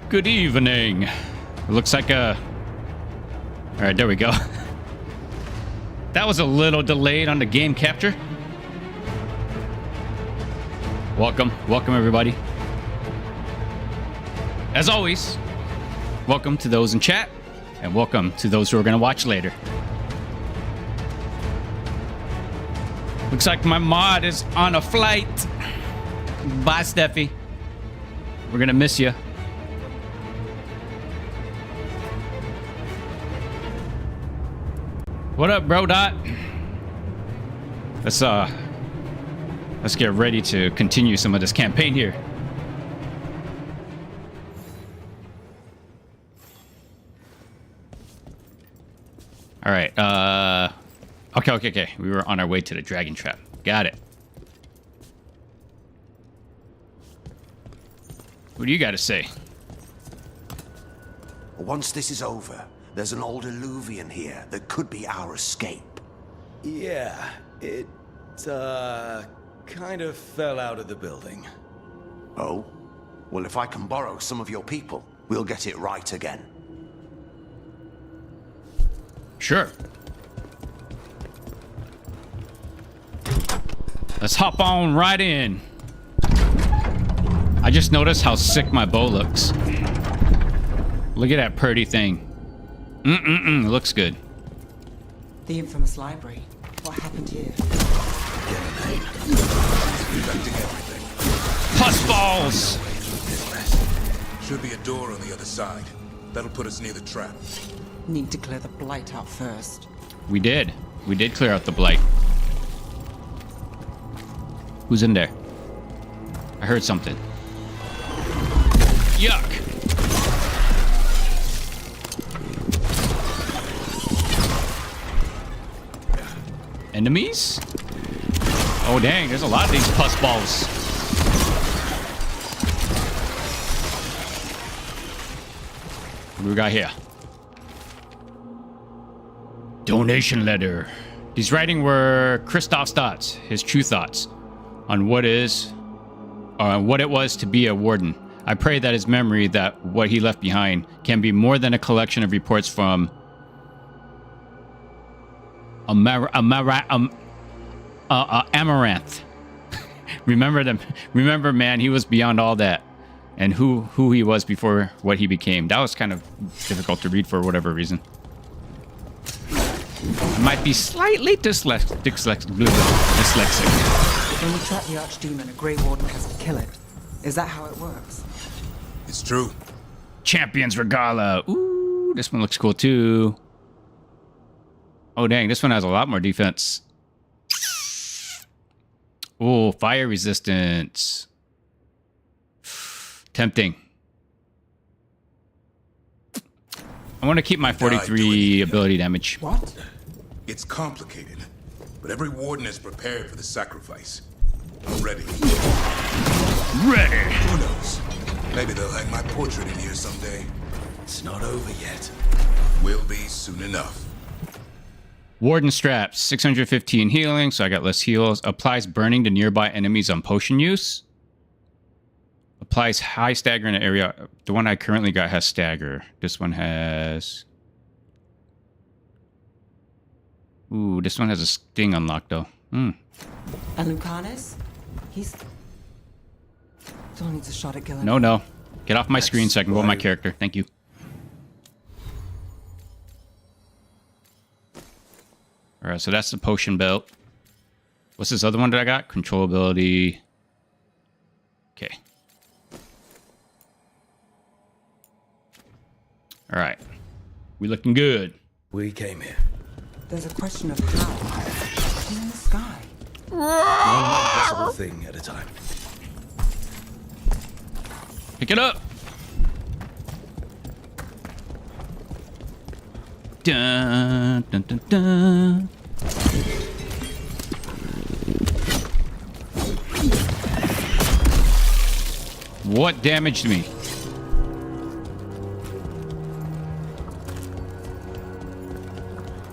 Good evening. It looks like a... All right, there we go. That was a little delayed on the game capture. Welcome everybody. As always, welcome to those in chat, and welcome to those who are going to watch later. Looks like my mod is on a flight. Bye, Steffi. We're going to miss you. What up, bro dot? Let's get ready to continue some of this campaign here. All right. Okay. We were on our way to the dragon trap. Got it. What do you got to say? Once this is over, there's an old illuvian here that could be our escape. Yeah, it, kind of fell out of the building. Oh? Well, if I can borrow some of your people, we'll get it right again. Sure. Let's hop on right in. I just noticed how sick my bow looks. Look at that pretty thing. It looks good. The infamous library. What happened here? Infecting everything. Plus balls! Should be a door on the other side. That'll put us near the trap. Need to clear the blight out first. We did. We did clear out the blight. Who's in there? I heard something. Yuck! Enemies? Oh dang, there's a lot of these pus balls. What do we got here? Donation letter. These writing were Christoph's thoughts, his true thoughts, on what it was to be a warden. I pray that his memory, that what he left behind, can be more than a collection of reports from Amaranth. Remember, man, he was beyond all that, and who he was before what he became. That was kind of difficult to read for whatever reason. I might be slightly dyslexic. When we trap the archdemon, a Grey Warden has to kill it. Is that how it works? It's true. Champions Regala. Ooh, this one looks cool too. Oh dang, this one has a lot more defense. Oh, fire resistance. Tempting. I want to keep my 43 ability damage. What? It's complicated, but every warden is prepared for the sacrifice. I'm ready. Ready. Who knows? Maybe they'll hang my portrait in here someday. It's not over yet. Will be soon enough. Warden straps, 615 healing, so I got less heals. Applies burning to nearby enemies on potion use. Applies high stagger in an area. The one I currently got has stagger. This one has... Ooh, this one has a sting unlocked though. And Lucanus? He's... Still needs a shot at killing. No. Get off my screen so I can go with my character. Thank you. Alright, so that's the potion belt. What's this other one that I got? Control ability. Okay. Alright. We looking good. We came here. There's a question of how. He's in the sky. One impossible thing at a time. Pick it up. Dun, dun, dun, dun. What damaged me?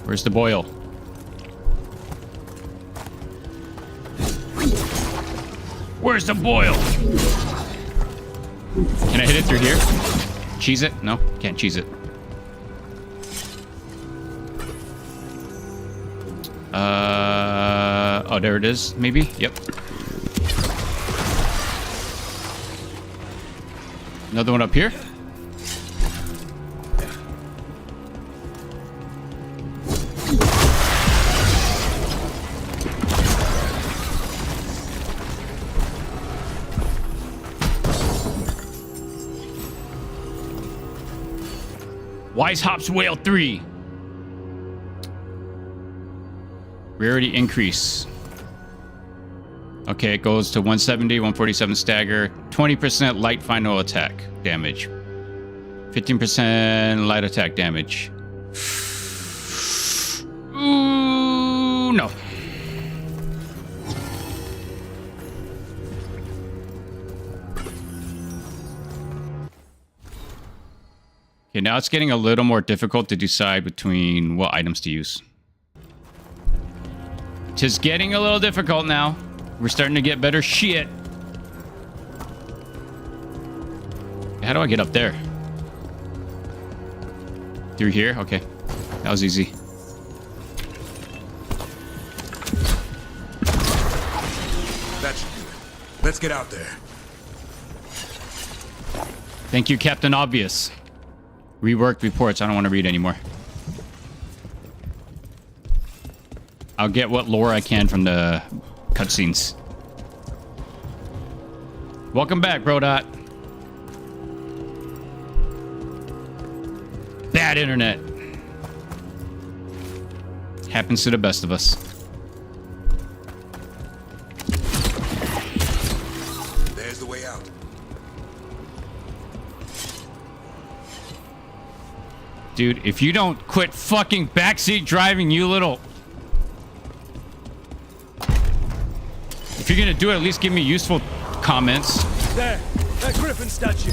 Where's the boil? Where's the boil? Can I hit it through here? Cheese it? No, can't cheese it. Oh, there it is, maybe? Yep. Another one up here? Wise Hops Whale 3. Rarity increase. Okay, it goes to 170, 147 stagger, 20% light final attack damage, 15% light attack damage. Ooh, no. Okay, now it's getting a little more difficult to decide between what items to use. Tis getting a little difficult now. We're starting to get better shit. How do I get up there? Through here? Okay. That was easy. That should do it. Let's get out there. Thank you, Captain Obvious. Reworked reports. I don't want to read anymore. I'll get what lore I can from the cutscenes. Welcome back, Brodot. Bad internet. Happens to the best of us. There's the way out. Dude, if you don't quit fucking backseat driving, you little... If you're gonna do it, at least give me useful comments. There, that griffin statue.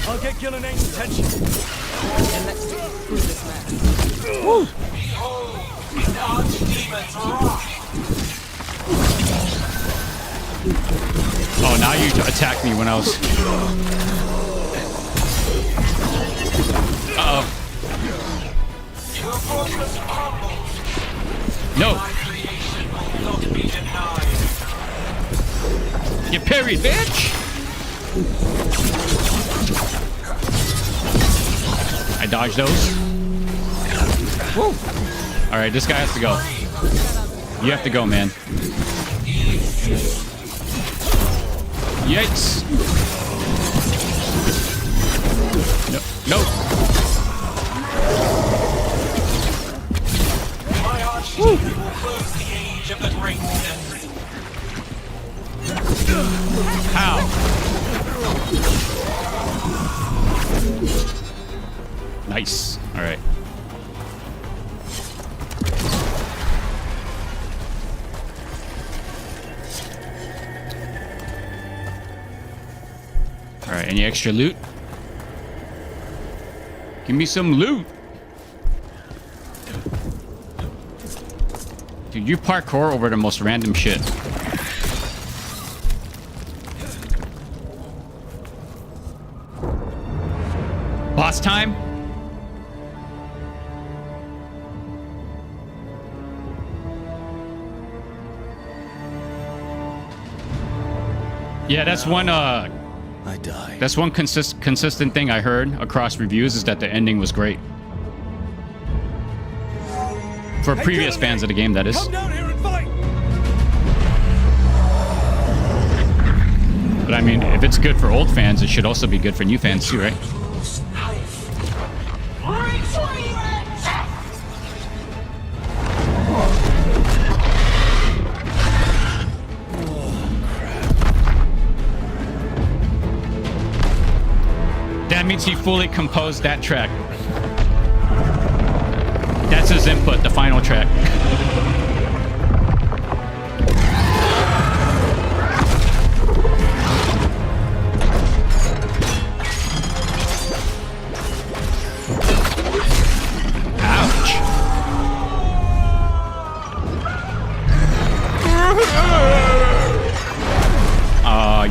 I'll get Gillenaine's attention. And let's get through this mess. Woo. Behold, the archdemons rock. Oh, now you attacked me when I was... Uh-oh. Your fortress crumbles. No. My creation will not be denied. Get parried, bitch! I dodged those. Woo. Alright, this guy has to go. You have to go, man. Yikes. No. No. My archdemon will close the age of the great sentry. How? Nice. All right. All right. Any extra loot? Give me some loot. Dude, you parkour over the most random shit. Boss time? Yeah, that's one I die. that's one consistent thing I heard across reviews is that the ending was great. For previous fans of the game, that is. Come down here and fight. But I mean, if it's good for old fans, it should also be good for new fans too, right? That means he fully composed that track. That's his input, the final track. Ouch.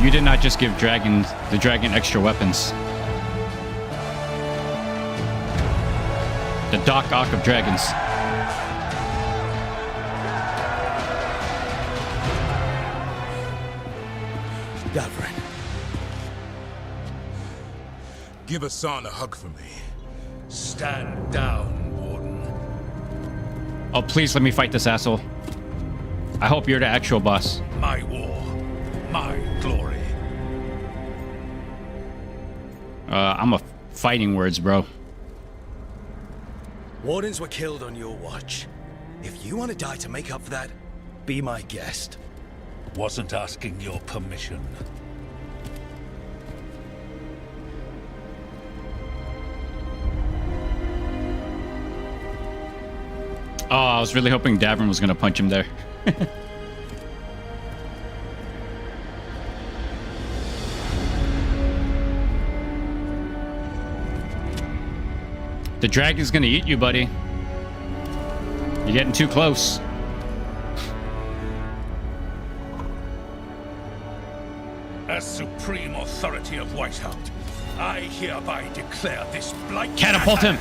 You did not just give the dragon extra weapons. The Doc Ock of dragons. Davrin. Give Hassan a hug for me. Stand down, Warden. Oh, please let me fight this asshole. I hope you're the actual boss. My war, my glory. I'm a fighting words, bro. Wardens were killed on your watch. If you want to die to make up for that, be my guest. Wasn't asking your permission. Oh, I was really hoping Davin was going to punch him there. The dragon's going to eat you, buddy. You're getting too close. As supreme authority of Whiteout, I hereby declare this blight. Catapult him!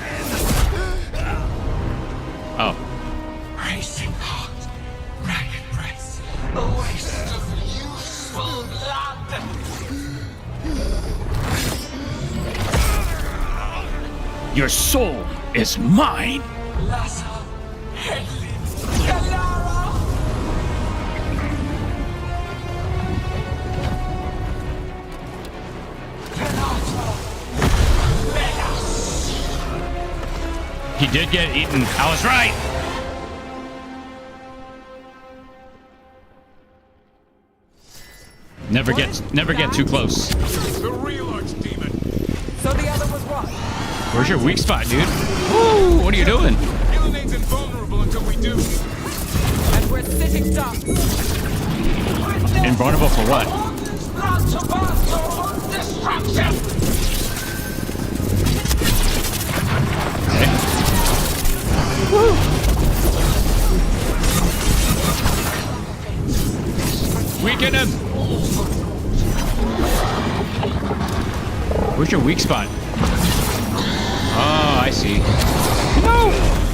Oh. Racing heart, ragged breath, a waste of useful blood. Your soul is mine! Lassa, Hedlin, Galara. He did get eaten. I was right! Never get too close. The real archdemon. So the other was what? Where's your weak spot, dude? Woo! What are you doing? Illuminate's invulnerable until we do. And we're sitting ducks. Invulnerable for what? Weaken him! Where's your weak spot? Oh, I see. No!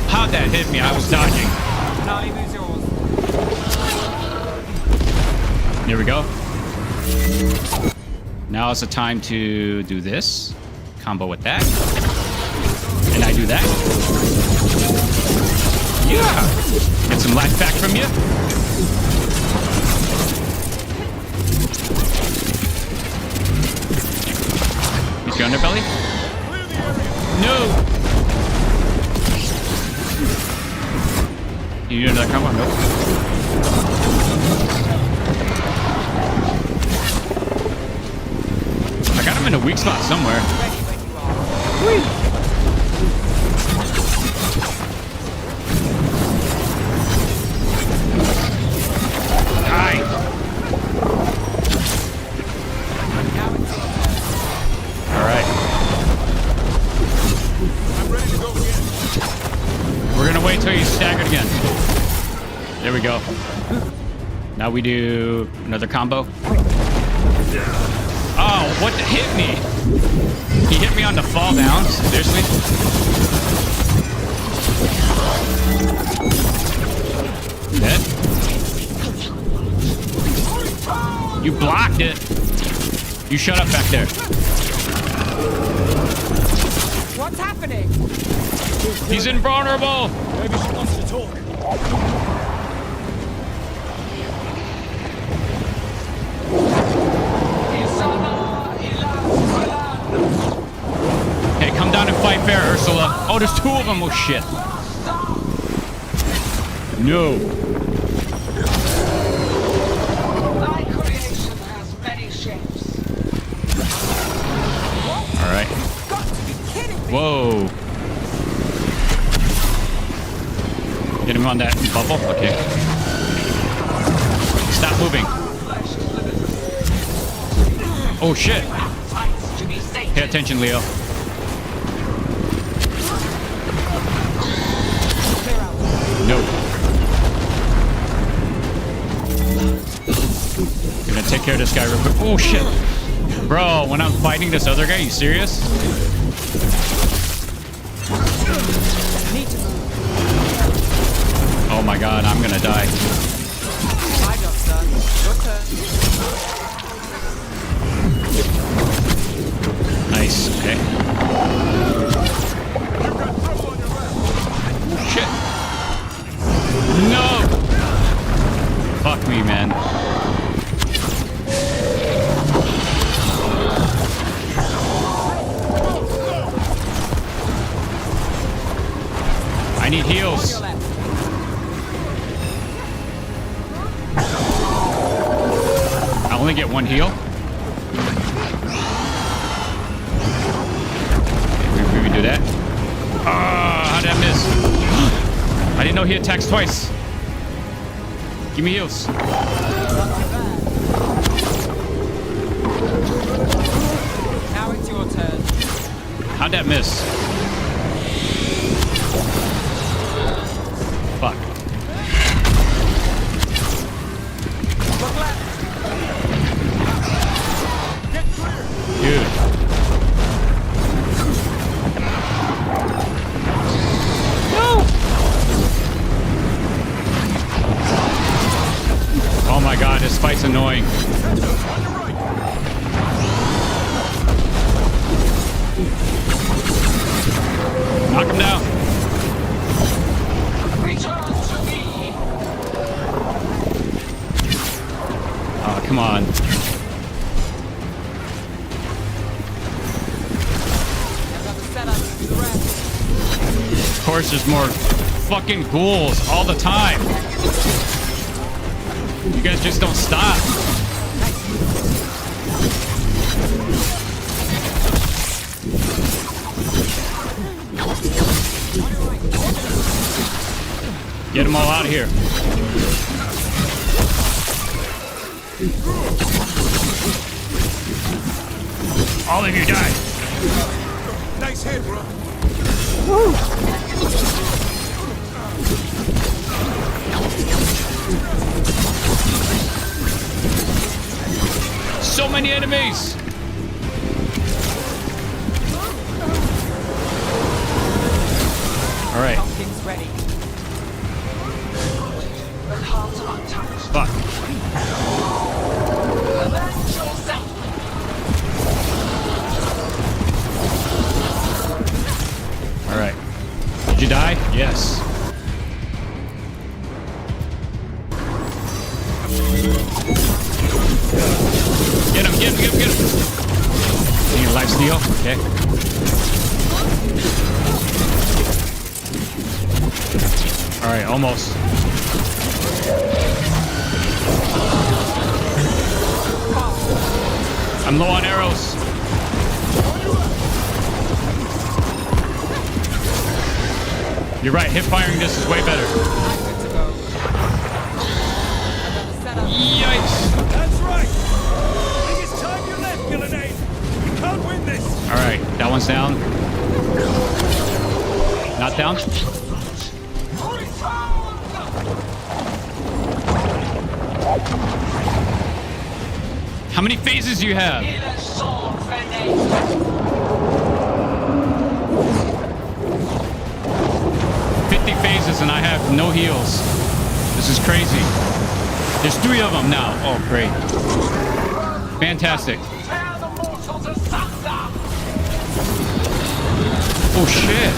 How'd that hit me? I was dodging. Here we go. Now is the time to do this. Combo with that. And I do that. Yeah! Get some life back from you. He's your underbelly? No! You need another combo? Nope. I got him in a weak spot somewhere. Whee! Until he's staggered again. There we go. Now we do another combo. Oh, what the hit me? He hit me on the fall down. Seriously? Dead? You blocked it. You shut up back there. What's happening? He's invulnerable. Maybe she wants to talk. Hey, come down and fight fair, Ursula. Oh, there's two of them. Oh, shit. No. Thy creation has many shapes. All right. You've got to be kidding me. Whoa. Get him on that bubble? Okay. Stop moving. Oh, shit. Pay attention, Leo. Nope. Gonna take care of this guy real quick. Oh, shit. Bro, when I'm fighting this other guy, you serious? god, I'm gonna die. My job's done. Your turn. Nice. Okay. Shit. No! Fuck me, man. I need heals. I only get one heal. We do that. How did I miss? I didn't know he attacks twice. Give me heals. Now it's your turn. How'd that miss? Fuck. Look left. Dude. Oh my god, this fight's annoying. Knock him down. Return to me. Oh, come on. Another setup. Do the rest. Of course, there's more fucking ghouls all the time. You guys just don't stop. Get them all out of here. All of you die. Nice hit, bro. So many enemies. All right. Pumpkin's ready. Fuck. All right. Did you die? Yes. Get him, get him, get him, get him. Need a life steal? Okay. Alright, almost. I'm low on arrows. You're right, hip firing this is way better. I'm good to go. Another setup. Yikes. That's right. Biggest time you left, Gillenade. You can't win this. Alright, that one's down. Not down? How many phases do you have? 50 phases and I have no heals. This is crazy. There's 3 of them now. Oh, great. Fantastic. Oh, shit.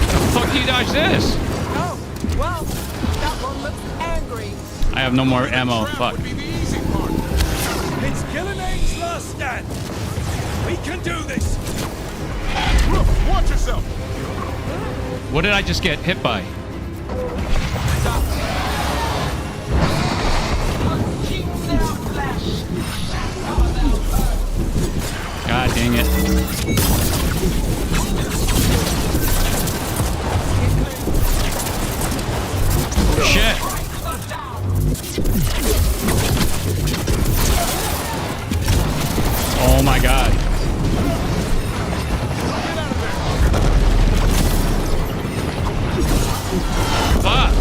How the fuck do you dodge this? Oh, well, that one looks angry. I have no more ammo. Fuck. Would be the easy part. It's Gillenade's last stand. We can do this. Look, watch yourself. What did I just get hit by? God dang it. Shit. Oh my god. Fuck.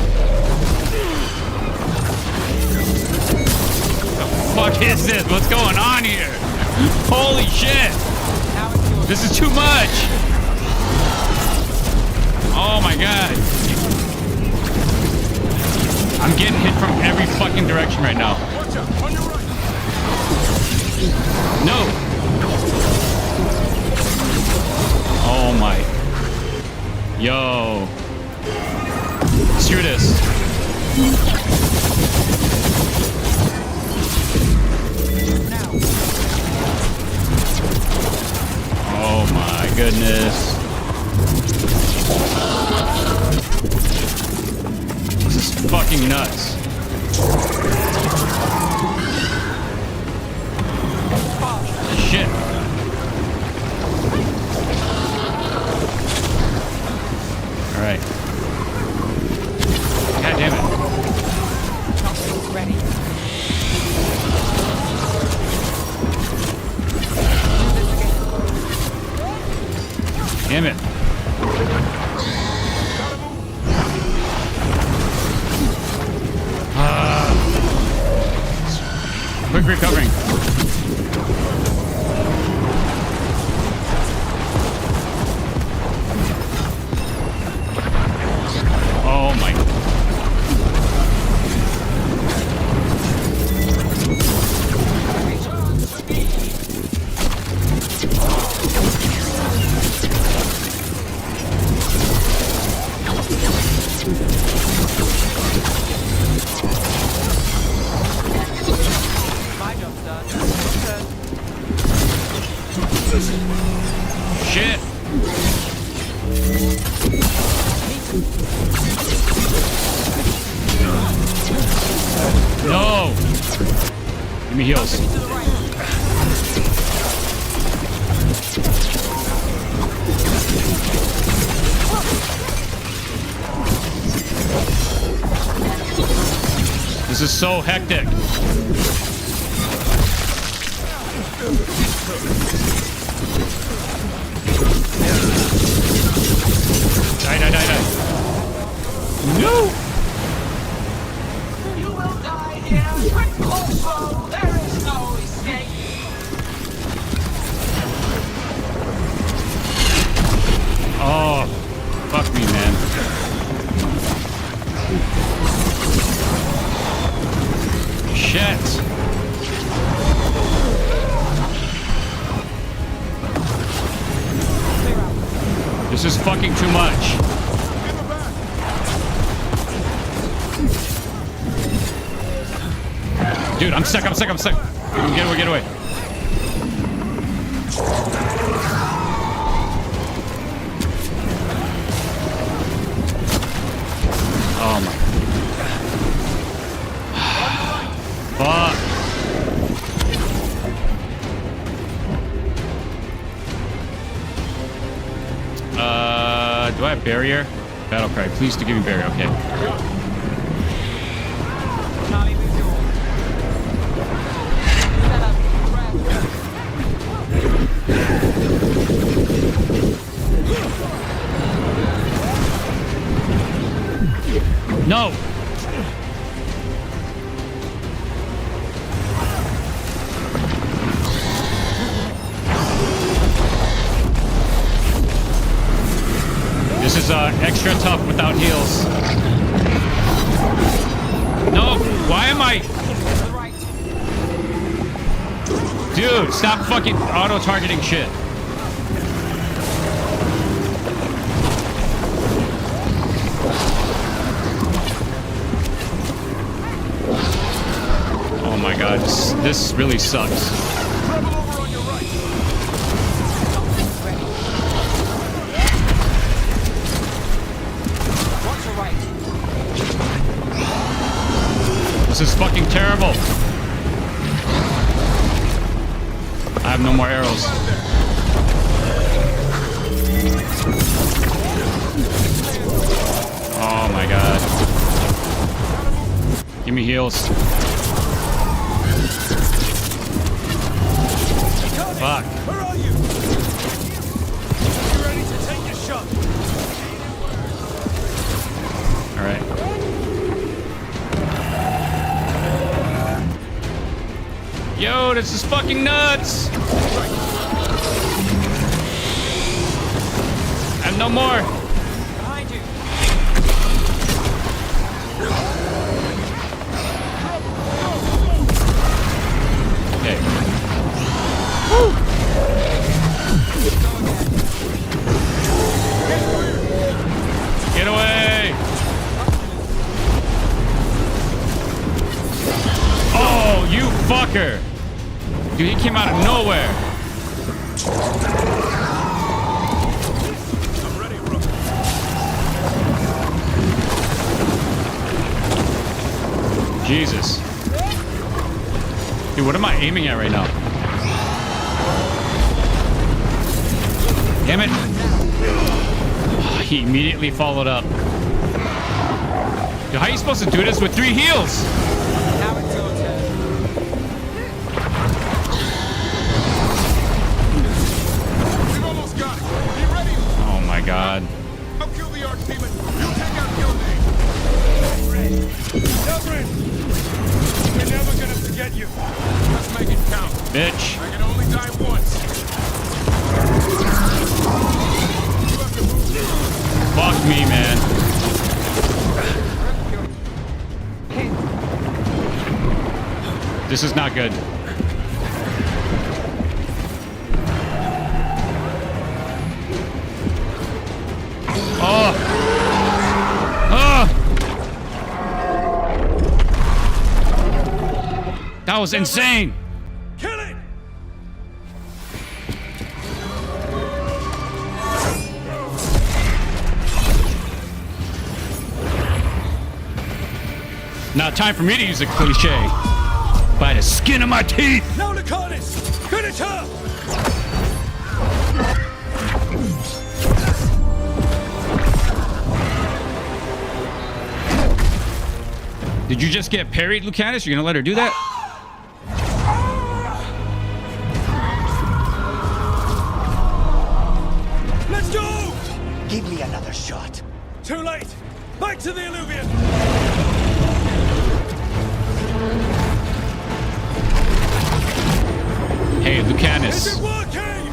What the fuck is this? What's going on here? Holy shit. Now it's yours. This is too much. Oh my god. I'm getting hit from every fucking direction right now. Watch out, on your right. No. Oh my. Yo. Screw this. Oh my goodness. This is fucking nuts. Shit. All right. God damn it. Nothing's ready. Damn it. Quick recovering. Oh my. Shit. No. Give me heals. This is so hectic. Die. No! You will die here, but also there is no escape. Oh, fuck me, man. Shit. This is fucking too much. Dude, I'm stuck. Get away. Oh my. Fuck. Do I have barrier? Battle cry. Please do give me barrier. Okay. No. This is extra tough without heals. No, why am I? Dude, stop fucking auto-targeting shit. Oh my god, this really sucks. Rebel over on your right. Watch your right. This is fucking terrible. I have no more arrows. Oh my god. Give me heals. Fuck. Where are you? You ready to take your shot? All right. Yo, this is fucking nuts. And no more. Behind you. Get away! Oh, you fucker! Dude, he came out of nowhere. I'm ready, Rook. Jesus. Dude, what am I aiming at right now? Damn it. He immediately followed up. Dude, how are you supposed to do this with 3 heals? Now it's your turn. We've almost got it. Be ready. Oh my god. I'll kill the archdemon. You take out Gildan. Dubrin! We're never gonna forget you. Let's make it count. Bitch. I can only die once. You have to move. Fuck me, man. This is not good. Oh! Oh! That was insane! Kill it! Now time for me to use a cliche. By the skin of my teeth! Now, Lucanus! Finish her! Did you just get parried, Lucanus? You're gonna let her do that? Let's go! Give me another shot. Too late! Back to the Illuvian! Hey, Lucanus. Is it working?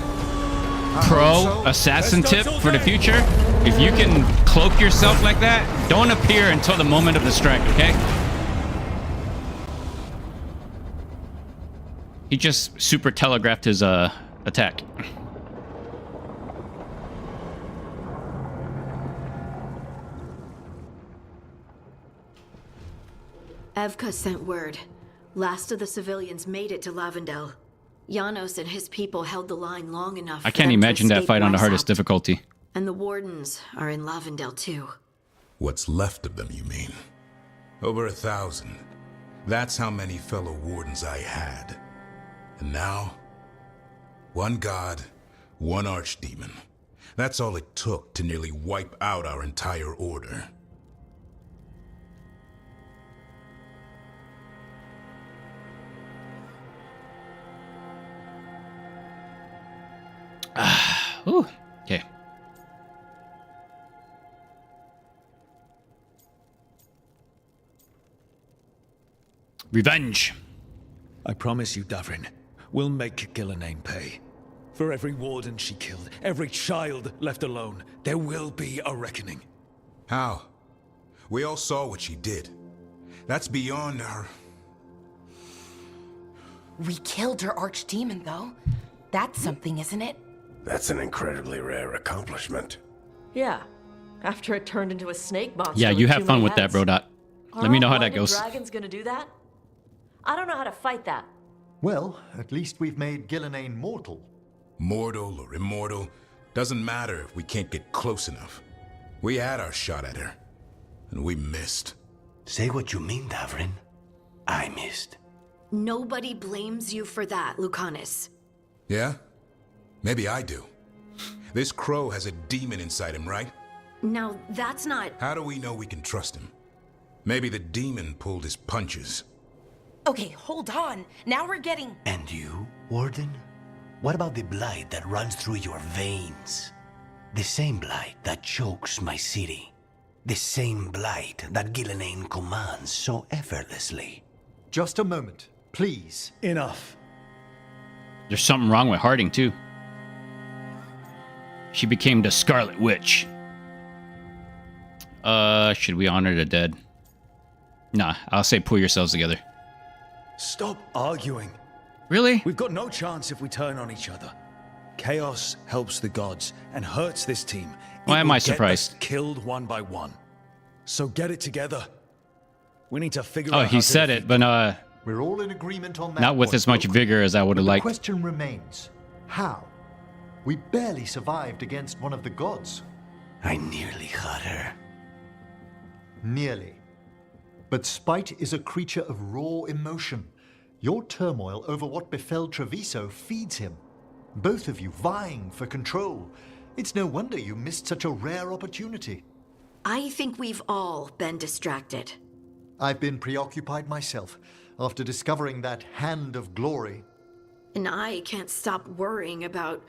Pro assassin tip for the future. If you can cloak yourself like that, don't appear until the moment of the strike, okay? He just super telegraphed his attack. Evka sent word. Last of the civilians made it to Lavendel. Janos and his people held the line long enough. I can't imagine that fight on the hardest difficulty. And the wardens are in Lavendel too. What's left of them, you mean? Over 1,000. That's how many fellow wardens I had. And now, one god, one archdemon. That's all it took to nearly wipe out our entire order. Ooh, okay. Revenge. I promise you, Davrin, we'll make Gillenane pay. For every warden she killed, every child left alone, there will be a reckoning. How? We all saw what she did. That's beyond our... We killed her archdemon, though. That's something, isn't it? That's an incredibly rare accomplishment. Yeah. After it turned into a snake monster. Yeah, you with have too fun many with that, heads. bro. Dot. Are Let me know all how that blinded goes. Dragons gonna do that? I don't know how to fight that. Well, at least we've made Gillenane mortal. Mortal or immortal, doesn't matter if we can't get close enough. We had our shot at her, and we missed. Say what you mean, Davrin. I missed. Nobody blames you for that, Lucanus. Yeah? Maybe I do. This crow has a demon inside him, right? Now, that's not... How do we know we can trust him? Maybe the demon pulled his punches. Okay, hold on. Now we're getting... And you, Warden? What about the blight that runs through your veins? The same blight that chokes my city. The same blight that Gillenane commands so effortlessly. Just a moment, please. Enough. There's something wrong with Harding, too. She became the Scarlet Witch. Should we honor the dead? Nah, I'll say pull yourselves together. Stop arguing. Really? We've got no chance if we turn on each other. Chaos helps the gods and hurts this team. Why am I It will get surprised? us killed one by one. So get it together. We need to figure Oh, out he how said to it, but We're all in agreement on that. not with point, as much Rook. vigor as I would have But the liked. question remains, how? We barely survived against one of the gods. I nearly had her. Nearly. But spite is a creature of raw emotion. Your turmoil over what befell Treviso feeds him. Both of you vying for control. It's no wonder you missed such a rare opportunity. I think we've all been distracted. I've been preoccupied myself after discovering that hand of glory. And I can't stop worrying about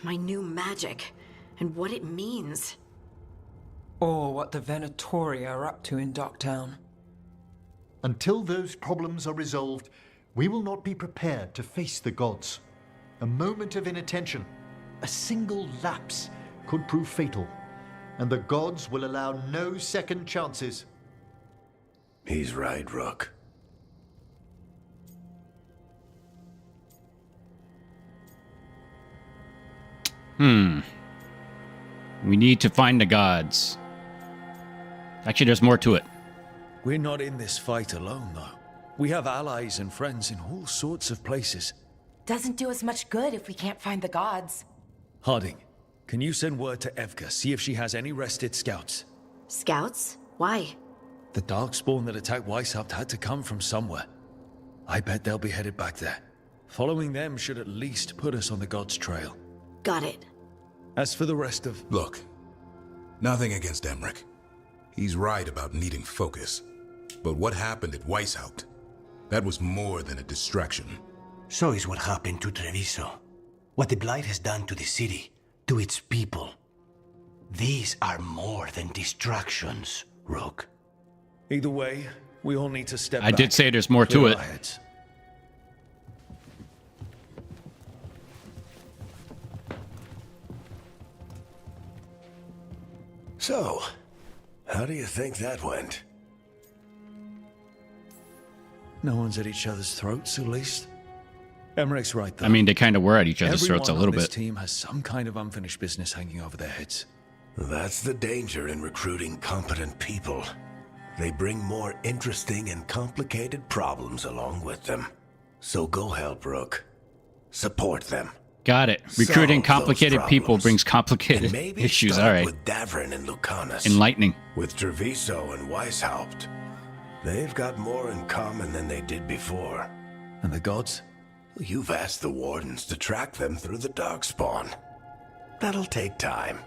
my new magic and what it means. Or what the Venatori are up to in Docktown. Until those problems are resolved, we will not be prepared to face the gods. A moment of inattention, a single lapse, could prove fatal, and the gods will allow no second chances. He's right, Rook. We need to find the gods. Actually, there's more to it. We're not in this fight alone, though. We have allies and friends in all sorts of places. Doesn't do us much good if we can't find the gods. Harding, can you send word to Evka, see if she has any rested scouts? Scouts? Why? The Darkspawn that attacked Weishaupt had to come from somewhere. I bet they'll be headed back there. Following them should at least put us on the gods' trail. Got it. As for the rest of... Look, nothing against Emmerich. He's right about needing focus. But what happened at Weishaupt? That was more than a distraction. So is what happened to Treviso. What the Blight has done to the city, to its people. These are more than distractions, Rook. Either way, we all need to step I back. did say there's more to Clear it. our heads. So, how do you think that went? No one's at each other's throats, at least. Emmerich's right, though. I mean, they kind of were at each other's Everyone throats a on little this bit. team has some kind of unfinished business hanging over their heads. That's the danger in recruiting competent people. They bring more interesting and complicated problems along with them. So go help, Rook. Support them. Got it. Recruiting Solve those complicated people problems. brings And complicated maybe issues. start All right. with Davrin and Lucanus. Enlightening. With Treviso and Weishaupt. They've got more in common than they did before. And the gods? You've asked the Wardens to track them through the Darkspawn. That'll take time.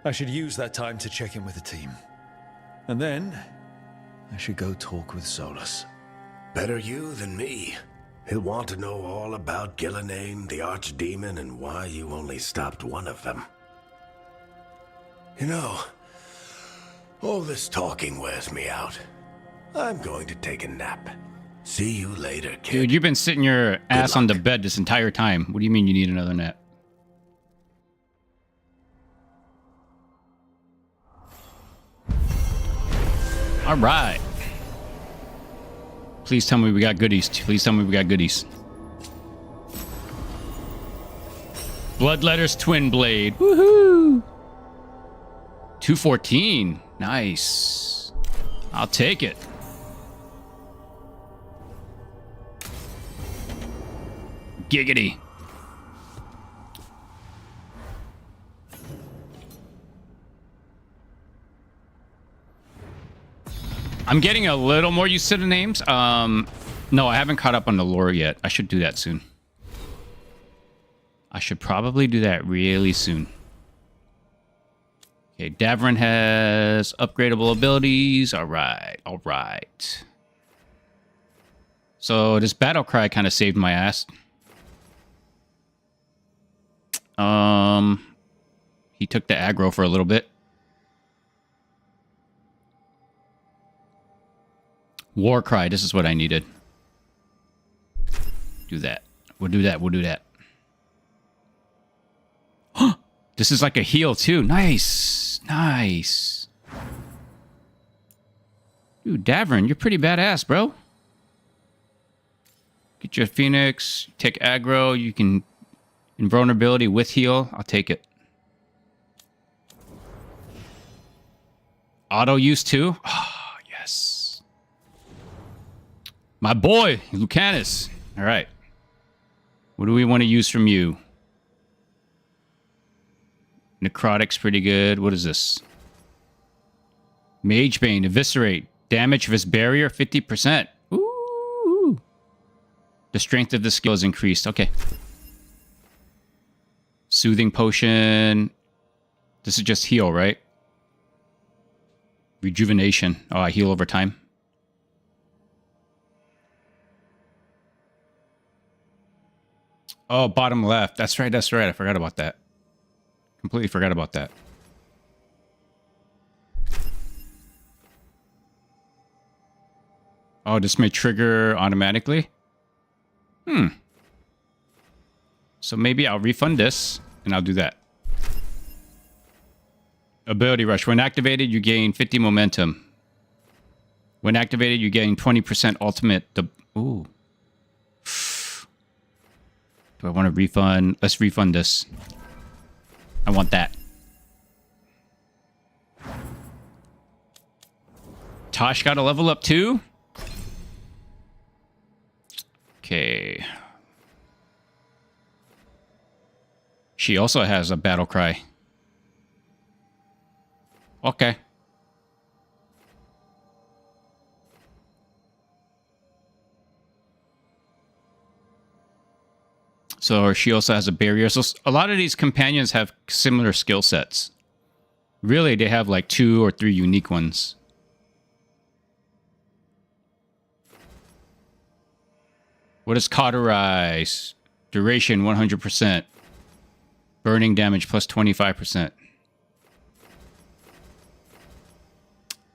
I should use that time to check in with the team. And then, I should go talk with Solus. Better you than me. He'll want to know all about Gillenane, the Archdemon, and why you only stopped one of them. You know, all this talking wears me out. I'm going to take a nap. See you later, kid. Dude, you've been sitting your ass on the bed this entire time. What do you mean you need another nap? All right. Please tell me we got goodies. Please tell me we got goodies. Bloodletter's Twin Blade. Woohoo! 214. Nice. I'll take it. Giggity. I'm getting a little more used to the names. No, I haven't caught up on the lore yet. I should do that soon. I should probably do that really soon. Okay, Davrin has upgradable abilities. All right, all right. So this battle cry kind of saved my ass. He took the aggro for a little bit. War cry, this is what I needed. Do that. We'll do that, we'll do that. This is like a heal too. Nice. Nice. Dude, Davrin, you're pretty badass, bro. Get you a Phoenix. Take aggro. You can invulnerability with heal. I'll take it. Auto use too. Oh, yes. My boy, Lucanus. All right. What do we want to use from you? Necrotic's pretty good. What is this? Magebane, eviscerate. Damage of his barrier, 50%. Ooh. The strength of the skill is increased. Okay. Soothing potion. This is just heal, right? Rejuvenation. Oh, I heal over time. Oh, bottom left. That's right. That's right. I forgot about that. Completely forgot about that. Oh, this may trigger automatically? So maybe I'll refund this, and I'll do that. Ability Rush. When activated, you gain 50 momentum. When activated, you gain 20% ultimate. Ooh. Do I want to refund? Let's refund this. I want that. Taash got a level up too? Okay. She also has a battle cry. Okay. So she also has a barrier. So a lot of these companions have similar skill sets. Really, they have like 2 or 3 unique ones. What is Cauterize? Duration 100%. Burning damage plus 25%.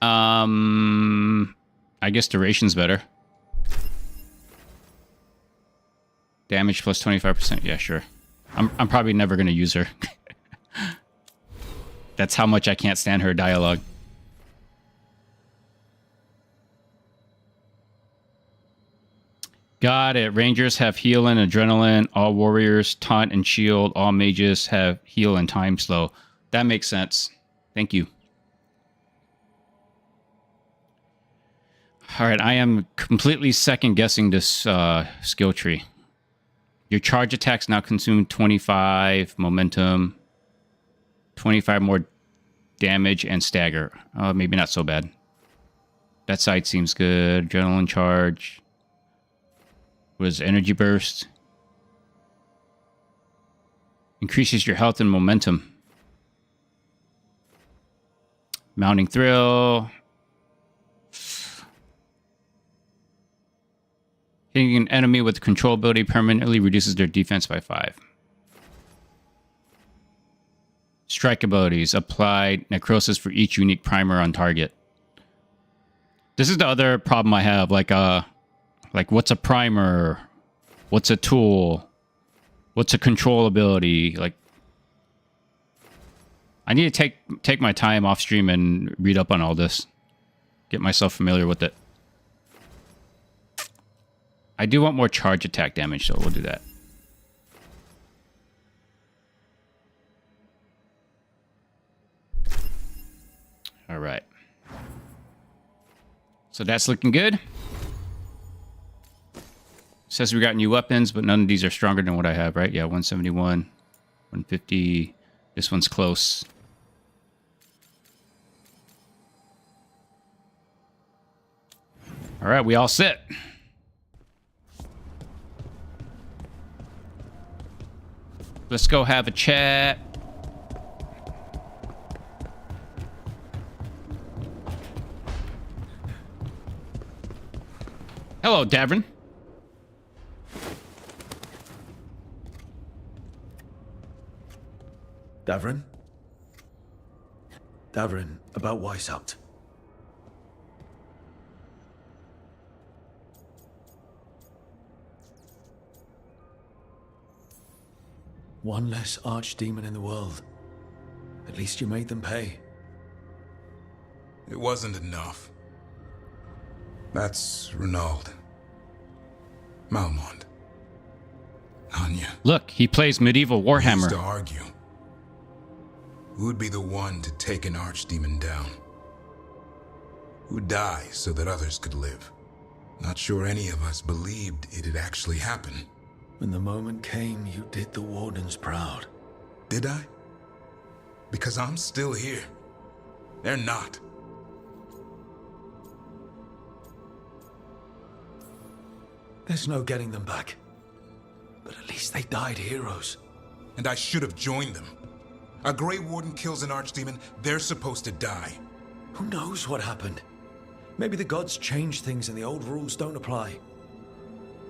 I guess duration's better. Damage plus 25%. Yeah, sure. I'm probably never going to use her. That's how much I can't stand her dialogue. Got it. Rangers have heal and adrenaline. All warriors, taunt and shield. All mages have heal and time slow. That makes sense. Thank you. All right, I am completely second guessing this skill tree. Your charge attacks now consume 25 momentum, 25 more damage, and stagger. Maybe not so bad. That side seems good. Adrenaline charge. Was energy burst. Increases your health and momentum. Mounting thrill. Hitting an enemy with control ability permanently reduces their defense by 5. Strike abilities. Apply necrosis for each unique primer on target. This is the other problem I have. Like what's a primer? What's a tool? What's a control ability? Like, I need to take my time off stream and read up on all this. Get myself familiar with it. I do want more charge attack damage, so we'll do that. All right. So that's looking good. Says we got new weapons, but none of these are stronger than what I have, right? Yeah, 171, 150. This one's close. All right, we all set. Let's go have a chat. Hello, Davrin. Davrin? Davrin, about Weishaupt. One less archdemon in the world. At least you made them pay. It wasn't enough. That's Renaud. Malmond. Anya. Look, he plays medieval We used Warhammer. to argue. Who would be the one to take an archdemon down? Who'd die so that others could live? Not sure any of us believed it'd actually happen. When the moment came, you did the Wardens proud. Did I? Because I'm still here. They're not. There's no getting them back. But at least they died heroes. And I should have joined them. A Grey Warden kills an archdemon, they're supposed to die. Who knows what happened? Maybe the gods changed things and the old rules don't apply.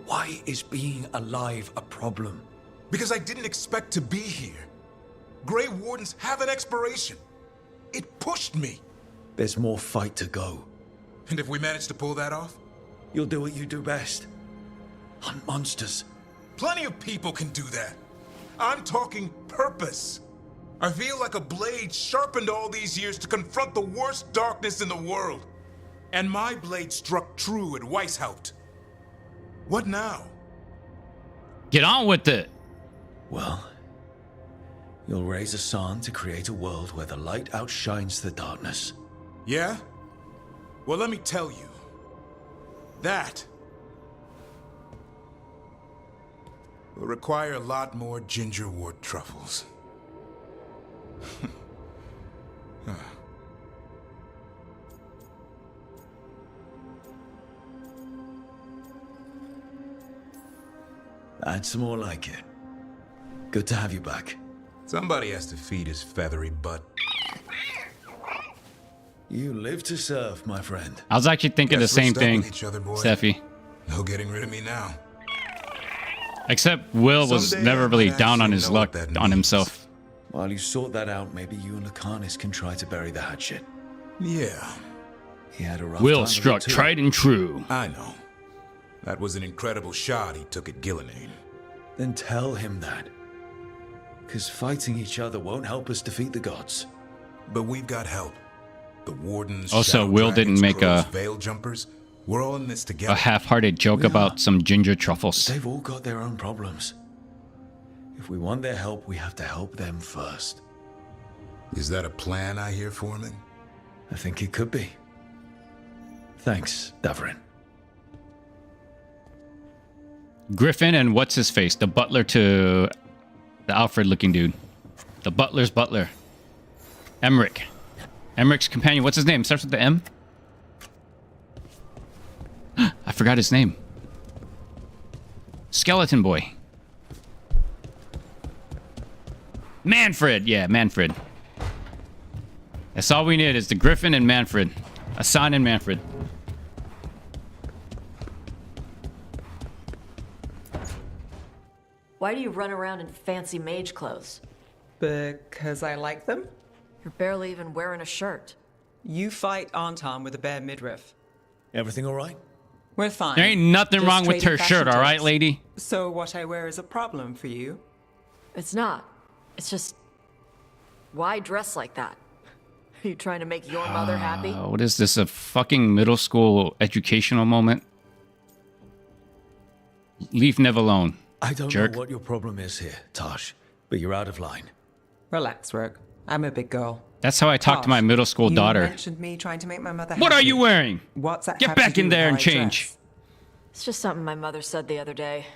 Why is being alive a problem? Because I didn't expect to be here. Grey Wardens have an expiration. It pushed me. There's more fight to go. And if we manage to pull that off? You'll do what you do best. Hunt monsters. Plenty of people can do that. I'm talking purpose. I feel like a blade sharpened all these years to confront the worst darkness in the world. And my blade struck true at Weishaupt. What now? Get on with it. Well, you'll raise a sun to create a world where the light outshines the darkness. Yeah? Well, let me tell you. That will require a lot more gingerwort truffles. Add some more like it. Good to have you back. Somebody has to feed his feathery butt. You live to serve, my friend. I was actually thinking the Guess we're same stuck thing, with each other, boy. Steffi. No getting rid of me now. Except Will was Someday never I really might down on actually his know luck what that on means. himself. While you sort that out, maybe you and Lucanus can try to bury the hatchet. Yeah, He had a rough Will time of it struck too. tried and true. I know. That was an incredible shot he took at Gillenane. Then tell him that. Because fighting each other won't help us defeat the gods. But we've got help. The Wardens, Also, Shadow Will Dragons, didn't make Crows, a- Veil Jumpers. We're all in this together. A half-hearted joke We are. about some ginger truffles. They've all got their own problems. If we want their help, we have to help them first. Is that a plan I hear, Foreman? I think it could be. Thanks, Davrin. Griffin and what's his face? The butler to the Alfred-looking dude. The butler's butler. Emmerich. Emmerich's companion. What's his name? Starts with the M? I forgot his name. Skeleton Boy. Manfred. Yeah, Manfred. That's all we need is the Griffin and Manfred. Hassan and Manfred. Why do you run around in fancy mage clothes? Because I like them? You're barely even wearing a shirt. You fight Anton with a bare midriff. Everything all right? We're fine. There ain't nothing Just wrong with trading her fashion shirt, all right, tips. lady? So what I wear is a problem for you? It's not. It's just... Why dress like that? Are you trying to make your mother happy? What is this, a fucking middle school educational moment? Leave Nev alone. I don't Jerk. know what your problem is here, Taash, but you're out of line. Relax, Rogue. I'm a big girl. That's how I talk to my middle school You daughter. mentioned me trying to make my mother What are happy. you wearing? What's that Get have to back do in with there how and I change. dress? It's just something my mother said the other day.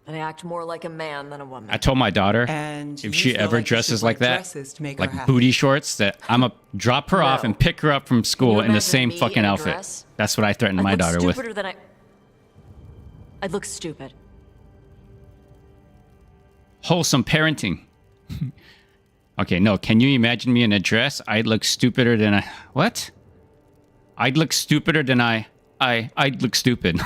And I act more like a man than a woman. I told my daughter And if you she feel ever like you dresses should like wear that, dresses to make her like happy. booty shorts, that I'm going to drop her off No. and pick her up from school you in the imagine same me fucking in a outfit. dress? That's what I threatened I'd my look daughter with. stupider than I'd look stupid. Wholesome parenting. Okay, no, can you imagine me in a dress? I'd look stupider than I... What? I'd look stupider than I'd look stupid.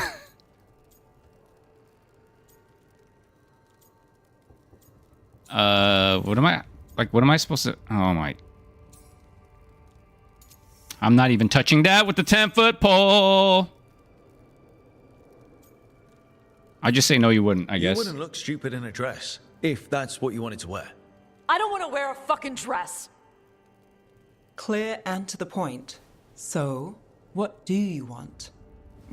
What am I... Like, what am I supposed to... Oh, my... I'm not even touching that with the 10-foot pole. I just say no, you wouldn't, I guess. You wouldn't look stupid in a dress, if that's what you wanted to wear. I don't want to wear a fucking dress. Clear and to the point. So, what do you want?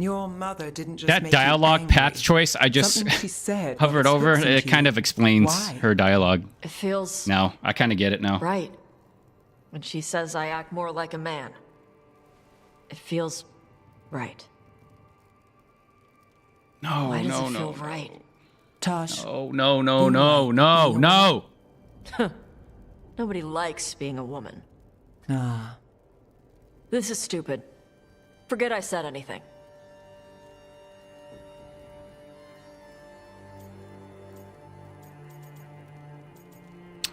Your mother didn't just That make you dialogue angry. path choice, I just Something she said hovered got over. hooks It into kind you. of explains Why? her dialogue. It feels Now, I kind of get it now. right. When she says I act more like a man. It feels right. No, Why does no, it no. feel right? Taash. Oh, no, no, You no, like no, being a no. Nobody likes being a woman. Ah. This is stupid. Forget I said anything.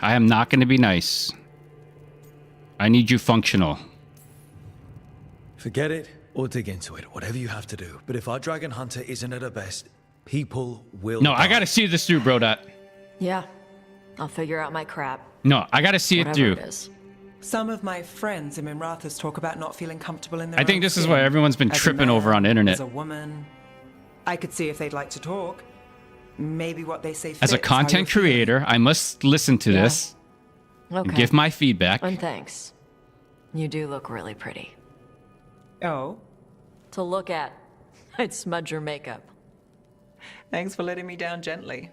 I am not going to be nice. I need you functional. Forget it or dig into it, whatever you have to do. But if our dragon hunter isn't at her best, people will No, die. I got to see this through, bro. Yeah. I'll figure out my crap. No, I got to see it Whatever through. it is. Some of my friends in Minrathous talk about not feeling comfortable in their I think own this is skin. what everyone's been As a tripping man, over on the internet. As a woman, I could see if they'd like to talk. Maybe what they say As a fits how content you're feeling. creator, I must listen to Yeah. this Okay. and give my feedback. And thanks. You do look really pretty. Oh, To look at, I'd smudge your makeup. thanks for letting me down gently.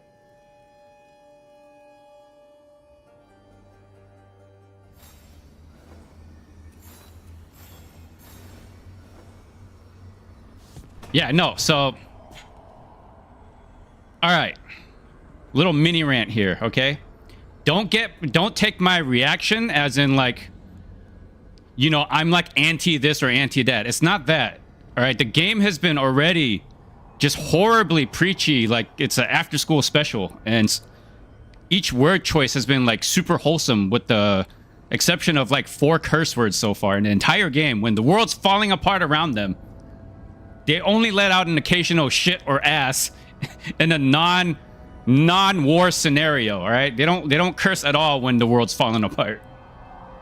Yeah, no, so... All right. Little mini rant here, okay? Don't take my reaction as in like, you know, I'm like anti this or anti that. It's not that. All right, the game has been already just horribly preachy, like it's an after school special, and each word choice has been like super wholesome with the exception of like 4 curse words so far in the entire game. When the world's falling apart around them, they only let out an occasional shit or ass in a non-war scenario. All right, they don't curse at all when the world's falling apart.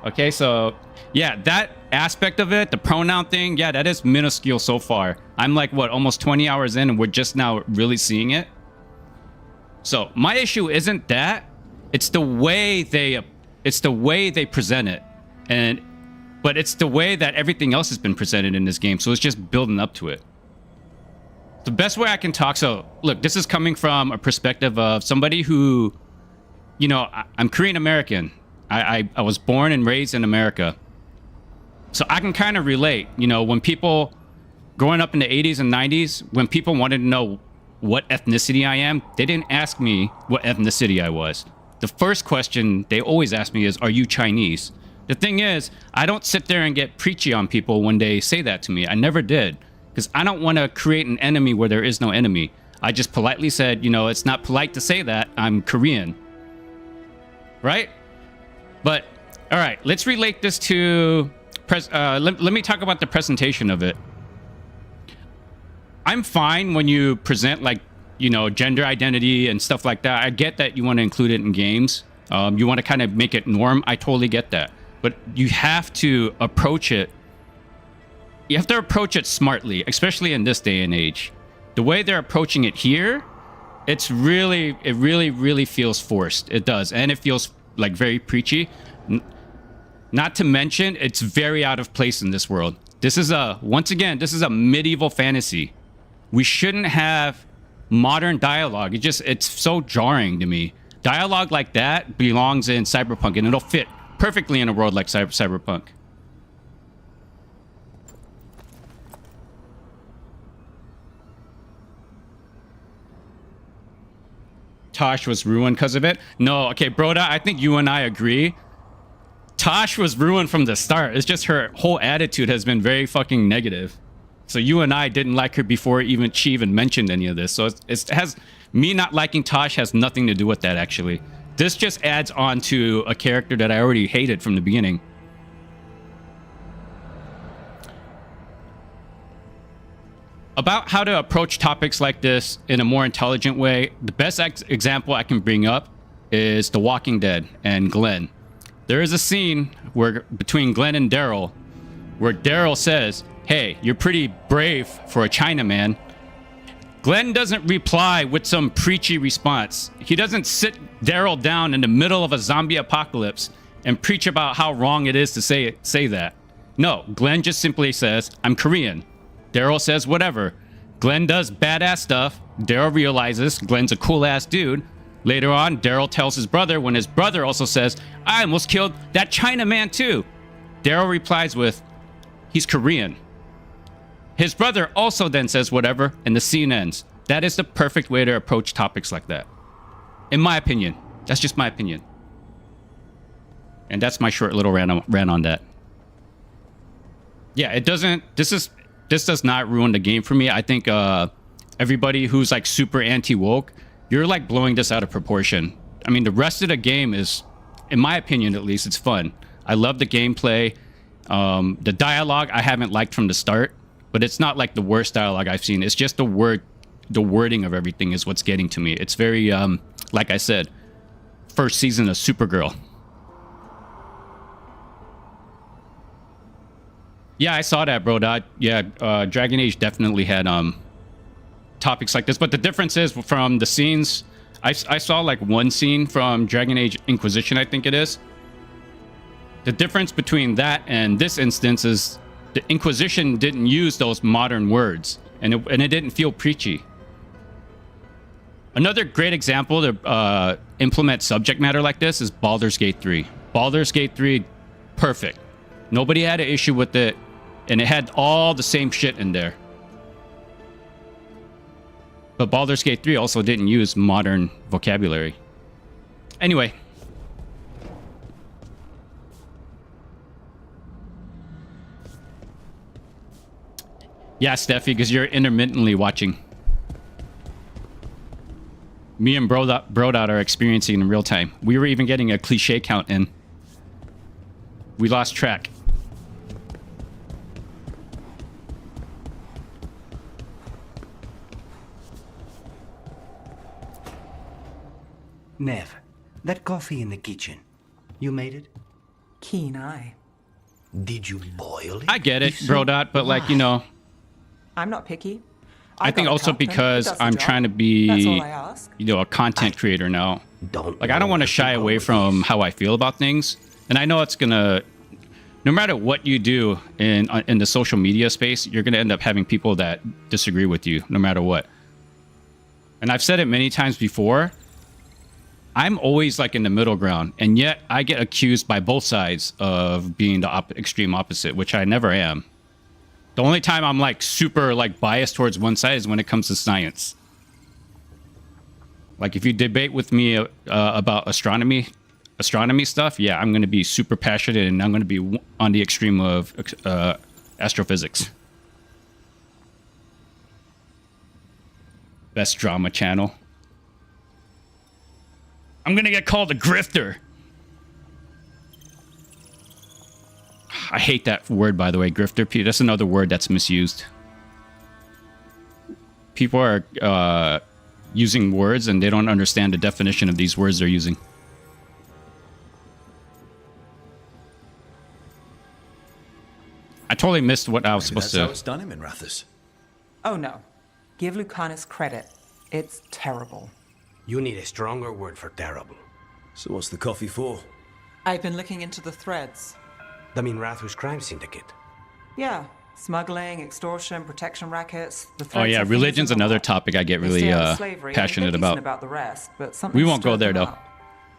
Okay, so yeah, that aspect of it, the pronoun thing, yeah, that is minuscule so far. I'm like what, almost 20 hours in, and we're just now really seeing it. So my issue isn't that, it's the way they present it, but it's the way that everything else has been presented in this game. So it's just building up to it. The best way I can talk. So look, this is coming from a perspective of somebody who, you know, I'm Korean American. I was born and raised in America. So I can kind of relate, you know, when people growing up in the 80s and 90s, when people wanted to know what ethnicity I am, they didn't ask me what ethnicity I was. The first question they always ask me is, are you Chinese? The thing is, I don't sit there and get preachy on people when they say that to me. I never did, because I don't want to create an enemy where there is no enemy. I just politely said, you know, it's not polite to say that. I'm Korean. Right? But, all right, let's relate this to... let me talk about the presentation of it. I'm fine when you present, like, you know, gender identity and stuff like that. I get that you want to include it in games. You want to kind of make it norm. I totally get that. But you have to approach it. You have to approach it smartly, especially in this day and age. The way they're approaching it here, it really feels forced. It does. And it feels like very preachy. Not to mention, it's very out of place in this world. This is once again, this is a medieval fantasy. We shouldn't have modern dialogue. It's so jarring to me. Dialogue like that belongs in Cyberpunk, and it'll fit perfectly in a world like Cyberpunk. Taash was ruined because of it. No, okay, Broda, I think you and I agree. Taash was ruined from the start. It's just her whole attitude has been very fucking negative. So you and I didn't like her before she even mentioned any of this. So it has me not liking Taash has nothing to do with that, actually. This just adds on to a character that I already hated from the beginning. About how to approach topics like this in a more intelligent way, the best example I can bring up is The Walking Dead and Glenn. There is a scene between Glenn and Daryl where Daryl says, "Hey, you're pretty brave for a Chinaman." Glenn doesn't reply with some preachy response. He doesn't sit Daryl down in the middle of a zombie apocalypse and preach about how wrong it is to say that. No, Glenn just simply says, "I'm Korean." Daryl says whatever. Glenn does badass stuff. Daryl realizes Glenn's a cool-ass dude. Later on, Daryl tells his brother when his brother also says, I almost killed that Chinaman too. Daryl replies with, he's Korean. His brother also then says whatever, and the scene ends. That is the perfect way to approach topics like that. In my opinion. That's just my opinion. And that's my short little rant on that. Yeah, it doesn't... This does not ruin the game for me. I think everybody who's like super anti-woke, you're like blowing this out of proportion. I mean, the rest of the game is, in my opinion at least, it's fun. I love the gameplay. The dialogue I haven't liked from the start, but it's not like the worst dialogue I've seen. It's just the wording of everything is what's getting to me. It's very, like I said, first season of Supergirl. Yeah, I saw that, bro. Yeah, Dragon Age definitely had topics like this, but the difference is from the scenes. I saw like one scene from Dragon Age Inquisition, I think it is. The difference between that and this instance is the Inquisition didn't use those modern words, and it didn't feel preachy. Another great example to implement subject matter like this is Baldur's Gate 3. Baldur's Gate 3, perfect. Nobody had an issue with it, and it had all the same shit in there. But Baldur's Gate 3 also didn't use modern vocabulary. Anyway. Yeah, Steffi, because you're intermittently watching. Me and Brodot are experiencing in real time. We were even getting a cliche count in. We lost track. Nev, that coffee in the kitchen, you made it? Keen eye. Did you boil it? I get it, Brodot, but like, you know... I'm not picky. I think also because I'm trying to be, you know, a content creator now. Like, I don't want to shy away from how I feel about things. And I know it's going to... No matter what you do in the social media space, you're going to end up having people that disagree with you, no matter what. And I've said it many times before. I'm always like in the middle ground, and yet I get accused by both sides of being the extreme opposite, which I never am. The only time I'm like super like biased towards one side is when it comes to science. Like if you debate with me about astronomy stuff, yeah, I'm going to be super passionate, and I'm going to be on the extreme of astrophysics. Best drama channel. I'm gonna get called a grifter. I hate that word, by the way, grifter. That's another word that's misused. People are using words and they don't understand the definition of these words they're using. I totally missed what I was supposed to... That's how it's done him in Rathus. Oh no. Give Lucanus credit. It's terrible. You need a stronger word for terrible. So what's the coffee for? I've been looking into the threads. The Rathus crime syndicate. Yeah. Smuggling, extortion, protection rackets. Oh yeah, religion's another topic I get really passionate about. The rest, but we won't go there though.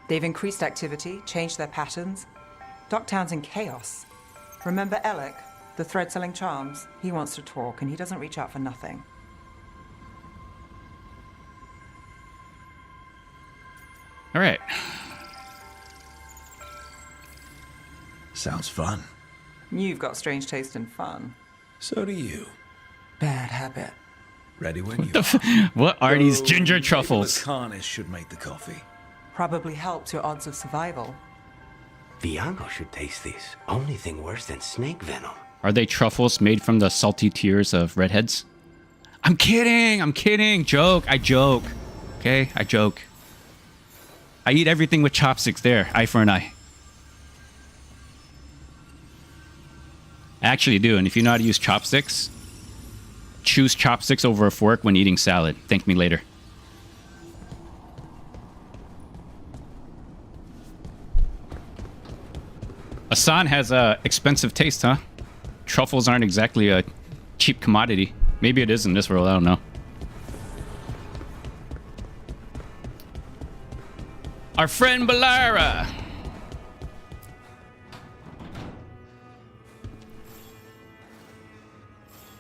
They've increased activity, changed their patterns. Docktown's in chaos. Remember Alec, the thread selling charms? He wants to talk, and he doesn't reach out for nothing. All right. Sounds fun. You've got strange taste in fun. So do you. Bad habit. Ready when you are. What are these ginger truffles? Carnish should make the coffee. Probably helps your odds of survival. Viago should taste this. Only thing worse than snake venom. Are they truffles made from the salty tears of redheads? I'm kidding. I'm kidding. Joke. I joke. Okay, I joke. I eat everything with chopsticks there. Eye for an eye. I actually do. And if you know how to use chopsticks, choose chopsticks over a fork when eating salad. Thank me later. Asan has a expensive taste, huh? Truffles aren't exactly a cheap commodity. Maybe it is in this world. I don't know. Our friend Balara.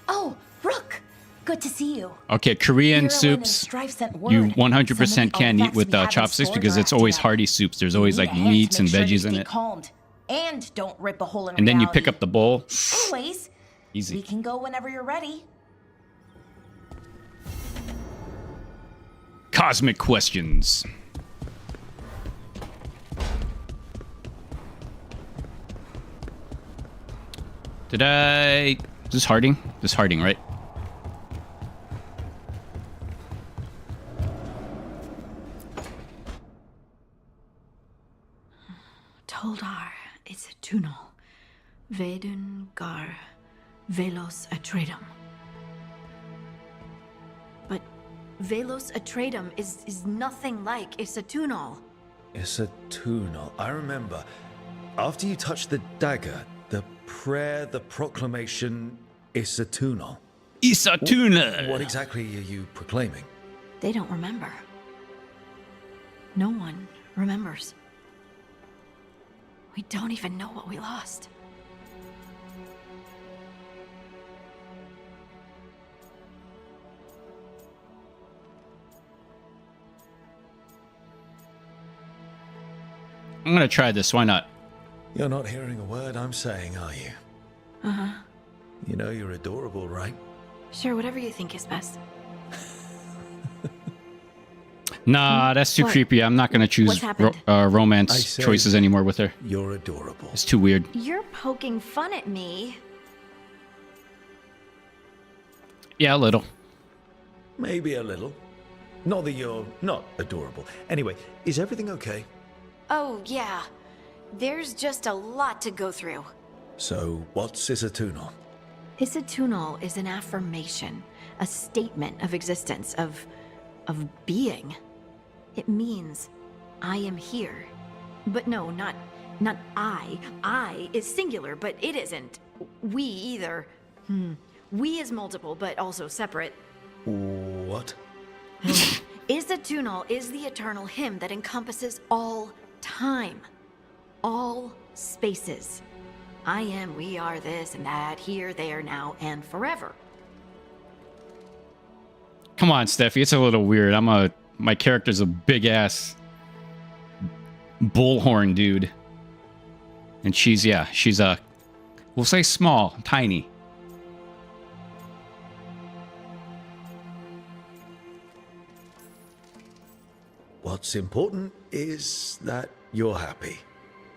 Oh, Rook! Good to see you. Okay, Korean Hero and soups. Strife sent You word. 100% Some of the can't eat artifacts with we have in chopsticks store because are it's always acting up. hearty soups. There's You always need like a hand to meats and make sure you veggies in stay it. calmed. And don't rip a hole in And then you reality. pick up the bowl. Anyways, Easy. we can go whenever you're ready. Cosmic questions. Did I... Is this Harding? This is Harding, right? Toldar is a tunnel. Veilguard Velos Atreidim. But Velos Atreidim is nothing like Isatunal. Isatunal. I remember. After you touched the dagger, the prayer, the proclamation, Isatunal. Isatunal! What exactly are you proclaiming? They don't remember. No one remembers. We don't even know what we lost. I'm gonna try this. Why not? You're not hearing a word I'm saying, are you? Uh-huh. You know you're adorable, right? Sure, whatever you think is best. Nah, that's too What? creepy. I'm not gonna choose What's happened? romance I say choices anymore with her. You're adorable. It's too weird. You're poking fun at me. Yeah, a little. Maybe a little. Not that you're not adorable. Anyway, is everything okay? Oh, yeah. There's just a lot to go through. So, what's Isatunal? Isatunal is an affirmation, a statement of existence, of being. It means, I am here. But no, not I. I is singular, but it isn't. We either. We is multiple, but also separate. What? Isatunal is the eternal hymn that encompasses all time. All spaces. I am, we are, this and that, here, there, now, and forever. Come on, Steffi. It's a little weird. My character's a big ass bullhorn dude. And she's a, we'll say small, tiny. What's important is that you're happy.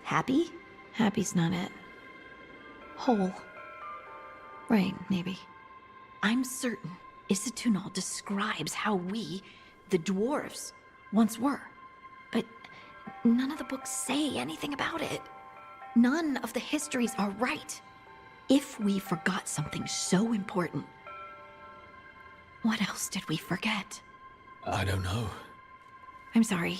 Happy? Happy's not it. Whole. Right, maybe. I'm certain Isatunal describes how we, the dwarves, once were. But none of the books say anything about it. None of the histories are right. If we forgot something so important, what else did we forget? I don't know. I'm sorry.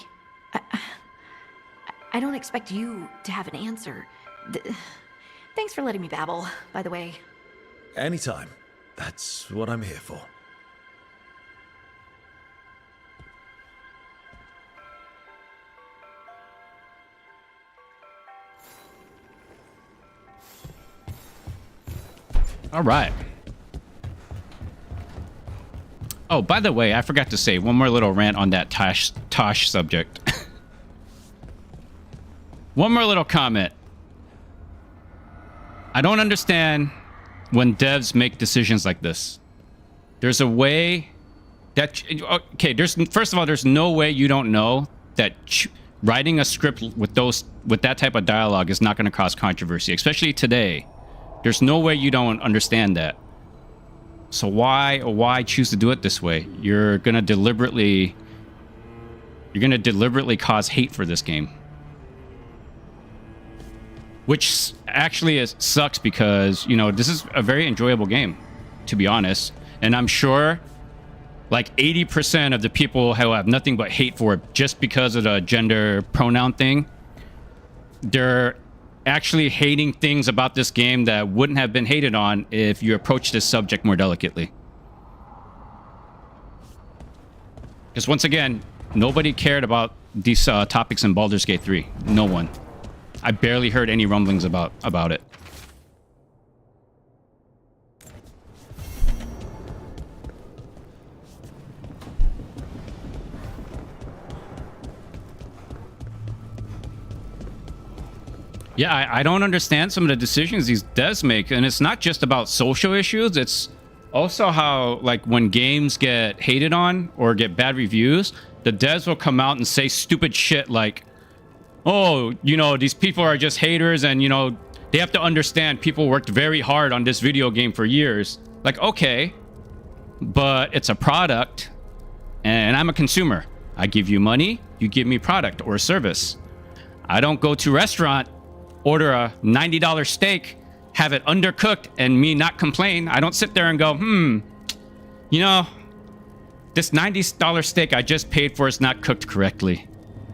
I don't expect you to have an answer. Thanks for letting me babble, by the way. Anytime. That's what I'm here for. All right. Oh, by the way, I forgot to say one more little rant on that Taash subject. One more little comment. I don't understand when devs make decisions like this. There's a way that... Okay, first of all, there's no way you don't know that writing a script with that type of dialogue is not going to cause controversy, especially today. There's no way you don't understand that. So why choose to do it this way? You're gonna deliberately cause hate for this game, which actually sucks because this is a very enjoyable game, to be honest. And I'm sure like 80% of the people who have nothing but hate for it just because of the gender pronoun thing, they're actually hating things about this game that wouldn't have been hated on if you approach this subject more delicately. Because once again, nobody cared about these topics in Baldur's Gate 3. No one. I barely heard any rumblings about it. Yeah, I don't understand some of the decisions these devs make. And it's not just about social issues. It's also how, like, when games get hated on or get bad reviews, the devs will come out and say stupid shit like, oh, you know, these people are just haters and, you know, they have to understand people worked very hard on this video game for years. Like, okay, but it's a product and I'm a consumer. I give you money, you give me product or service. I don't go to a restaurant, order a $90 steak, have it undercooked, and me not complain. I don't sit there and go, you know, this $90 steak I just paid for is not cooked correctly.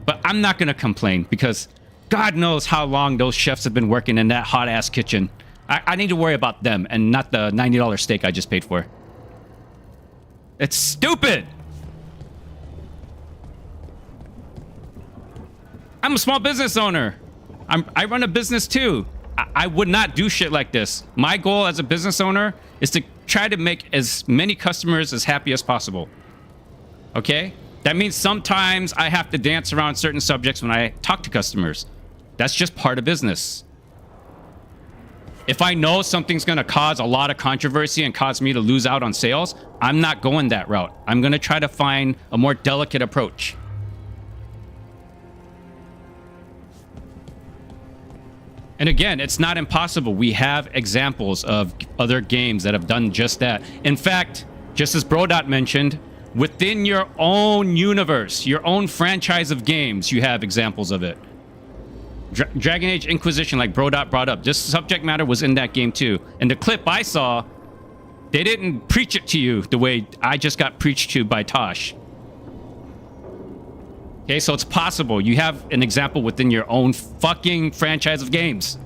But I'm not going to complain because God knows how long those chefs have been working in that hot-ass kitchen. I need to worry about them and not the $90 steak I just paid for. It's stupid! I'm a small business owner. I run a business too. I would not do shit like this. My goal as a business owner is to try to make as many customers as happy as possible. Okay? That means sometimes I have to dance around certain subjects when I talk to customers. That's just part of business. If I know something's going to cause a lot of controversy and cause me to lose out on sales, I'm not going that route. I'm going to try to find a more delicate approach. And again, it's not impossible. We have examples of other games that have done just that. In fact, just as Brodot mentioned, within your own universe, your own franchise of games, you have examples of it. Dragon Age Inquisition, like Brodot brought up, this subject matter was in that game too. And the clip I saw, they didn't preach it to you the way I just got preached to by Taash. Okay, so it's possible. You have an example within your own fucking franchise of games.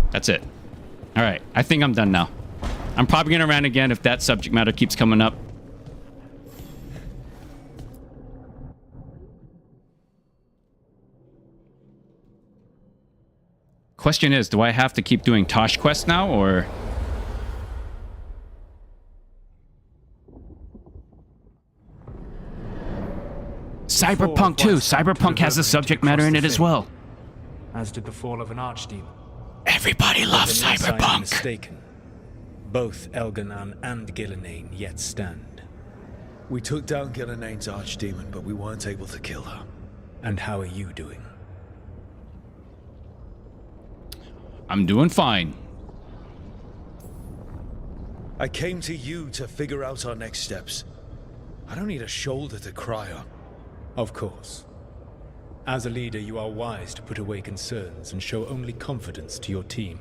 That's it. All right, I think I'm done now. I'm probably going to rant again if that subject matter keeps coming up. Question is, do I have to keep doing Taash quests now, or... Cyberpunk too. Cyberpunk has a subject matter in it as well. As did the fall of an archdemon. Everybody loves Cyberpunk. Mistaken. Both Elganan and Gillenane yet stand. We took down Gillenane's archdemon, but we weren't able to kill her. And how are you doing? I'm doing fine. I came to you to figure out our next steps. I don't need a shoulder to cry on. Of course. As a leader, you are wise to put away concerns and show only confidence to your team.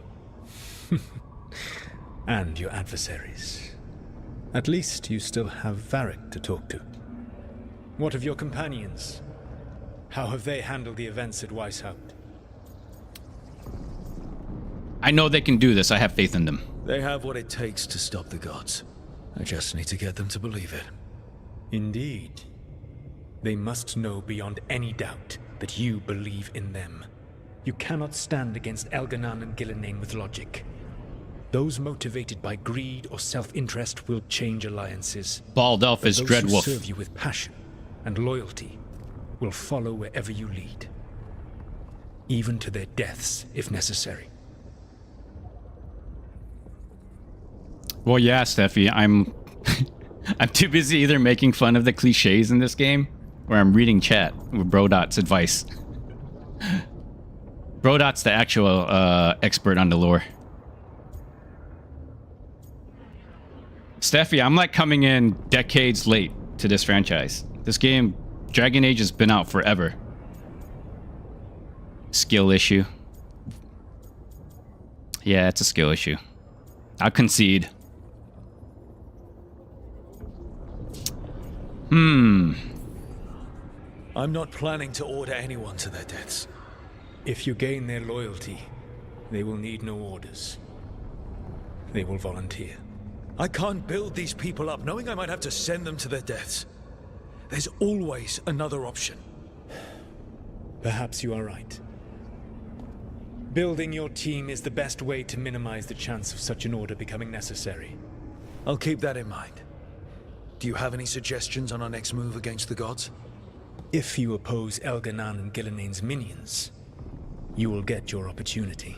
And your adversaries. At least you still have Varric to talk to. What of your companions? How have they handled the events at Weishaupt? I know they can do this. I have faith in them. They have what it takes to stop the gods. I just need to get them to believe it. Indeed. They must know beyond any doubt that you believe in them. You cannot stand against Elganan and Gillenane with logic. Those motivated by greed or self-interest will change alliances. Bald Elf is Dreadwolf. Those who serve you with passion and loyalty will follow wherever you lead. Even to their deaths, if necessary. Well, yeah, Steffi, I'm too busy either making fun of the cliches in this game, or I'm reading chat with Brodot's advice. Brodot's the actual expert on the lore. Steffi, I'm like coming in decades late to this franchise. This game, Dragon Age, has been out forever. Skill issue. Yeah, it's a skill issue. I'll concede. I'm not planning to order anyone to their deaths. If you gain their loyalty, they will need no orders. They will volunteer. I can't build these people up knowing I might have to send them to their deaths. There's always another option. Perhaps you are right. Building your team is the best way to minimize the chance of such an order becoming necessary. I'll keep that in mind. Do you have any suggestions on our next move against the gods? If you oppose Elganan and Gilnean's minions, you will get your opportunity.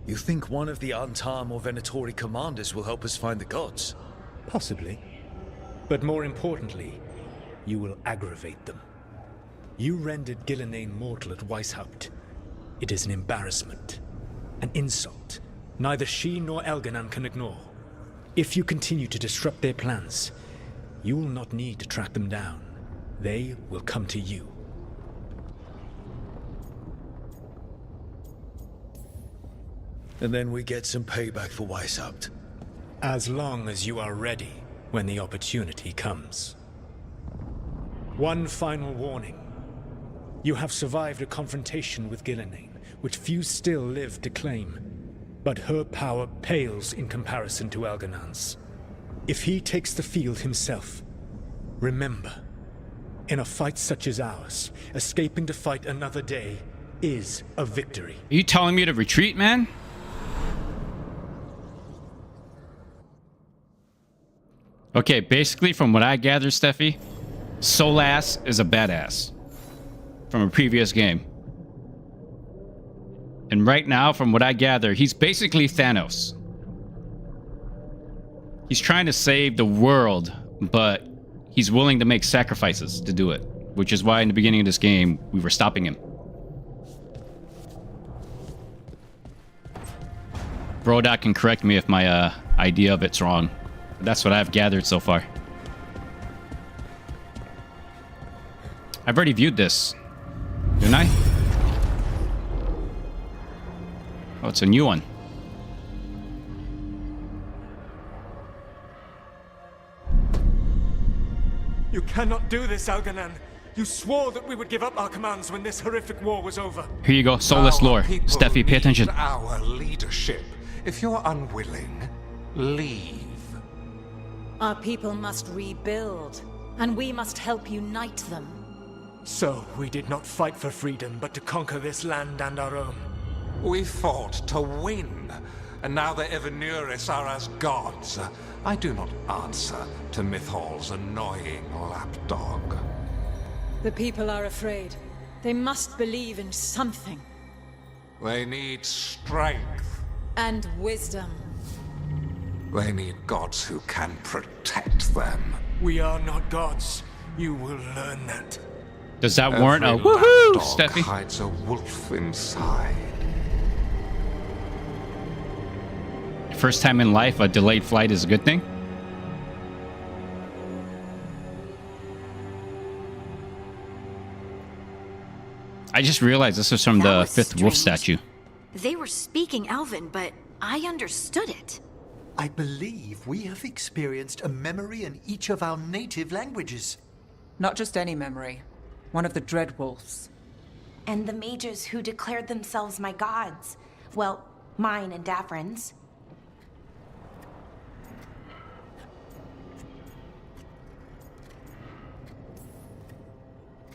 You think one of the Antam or Venatori commanders will help us find the gods? Possibly. But more importantly, you will aggravate them. You rendered Gilnean mortal at Weishaupt. It is an embarrassment, an insult, neither she nor Elganan can ignore. If you continue to disrupt their plans, you will not need to track them down. They will come to you. And then we get some payback for Weishaupt. As long as you are ready when the opportunity comes. One final warning. You have survived a confrontation with Gilnean, which few still live to claim. But her power pales in comparison to Elganan's. If he takes the field himself, remember, in a fight such as ours, escaping to fight another day is a victory. Are you telling me to retreat, man? Okay, basically from what I gather, Steffi, Solas is a badass from a previous game. And right now, from what I gather, he's basically Thanos. He's trying to save the world, but he's willing to make sacrifices to do it, which is why in the beginning of this game, we were stopping him. Brodoc can correct me if my idea of it's wrong. But that's what I've gathered so far. I've already viewed this, didn't I? Oh, it's a new one. You cannot do this, Elganan. You swore that we would give up our commands when this horrific war was over. Here you go, soulless lore. Steffi, pay attention. Our leadership. If you're unwilling, leave. Our people must rebuild, and we must help unite them. So, we did not fight for freedom, but to conquer this land and our own. We fought to win, and now the Evenuris are as gods. I do not answer to Mythal's annoying lapdog. The people are afraid. They must believe in something. They need strength. And wisdom. They need gods who can protect them. We are not gods. You will learn that. Does that warrant a woohoo, Steffi? Steffi? Hides a wolf inside. First time in life, a delayed flight is a good thing? I just realized this was from the 5th wolf statue. They were speaking Elven, but I understood it. I believe we have experienced a memory in each of our native languages. Not just any memory. One of the Dread Wolves. And the mages who declared themselves my gods. Well, mine and Davrin's.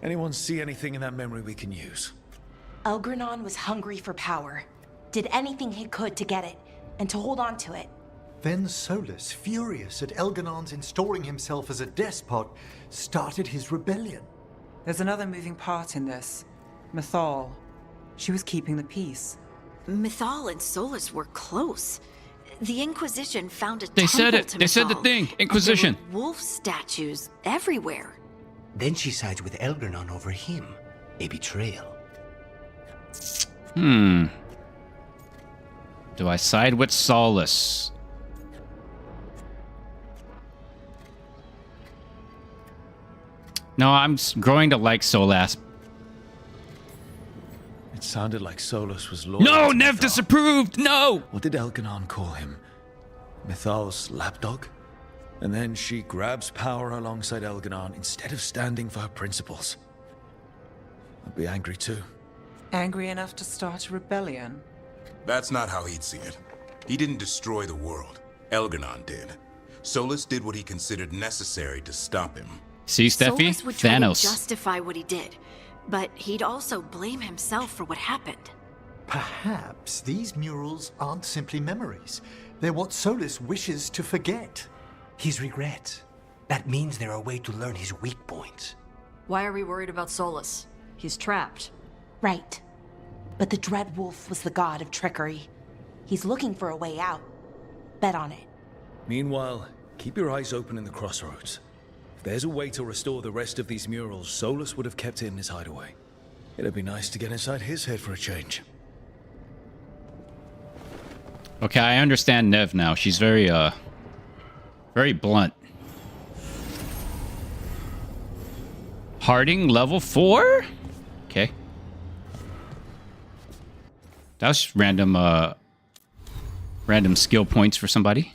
Anyone see anything in that memory we can use? Elgranon was hungry for power. Did anything he could to get it, and to hold on to it. Then Solus, furious at Elganon's installing himself as a despot, started his rebellion. There's another moving part in this. Mythal. She was keeping the peace. Mythal and Solus were close. The Inquisition found a They temple said it. to They said the Mythal, thing. and Inquisition. there were wolf statues everywhere. Then she sides with Elgranon over him. A betrayal. Do I side with Solus? No, I'm growing to like Solas. It sounded like Solus was loyal. No, to Nev Mythal. disapproved. No. What did Elganon call him? Mythal's lapdog? And then she grabs power alongside Elganon instead of standing for her principles. I'd be angry too. Angry enough to start a rebellion? That's not how he'd see it. He didn't destroy the world. Elganon did. Solus did what he considered necessary to stop him. See, Steffi? Solus would try to Thanos. justify what he did, but he'd also blame himself for what happened. Perhaps these murals aren't simply memories. They're what Solus wishes to forget. His regrets. That means they're a way to learn his weak points. Why are we worried about Solus? He's trapped. Right. But the Dread Wolf was the god of trickery. He's looking for a way out. Bet on it. Meanwhile, keep your eyes open in the crossroads. If there's a way to restore the rest of these murals, Solus would have kept it in his hideaway. It'd be nice to get inside his head for a change. Okay, I understand Nev now. She's very blunt. Harding, level 4? Okay. That was random skill points for somebody.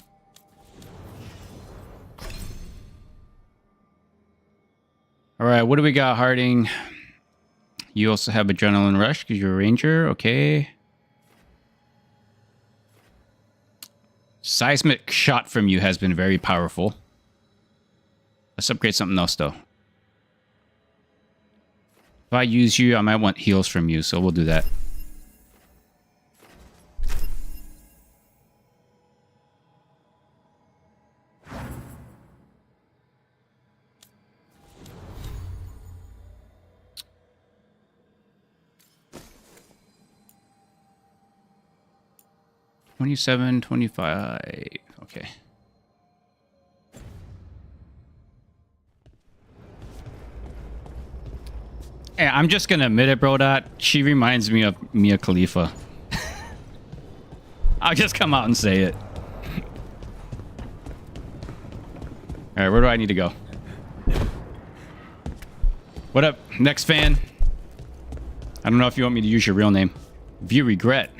Alright, what do we got, Harding? You also have Adrenaline Rush because you're a ranger. Okay. Seismic shot from you has been very powerful. Let's upgrade something else, though. If I use you, I might want heals from you, so we'll do that. $27, $25. Okay. Yeah, I'm just gonna admit it, bro. That she reminds me of Mia Khalifa. I'll just come out and say it. All right, where do I need to go? What up, next fan? I don't know if you want me to use your real name. View regret.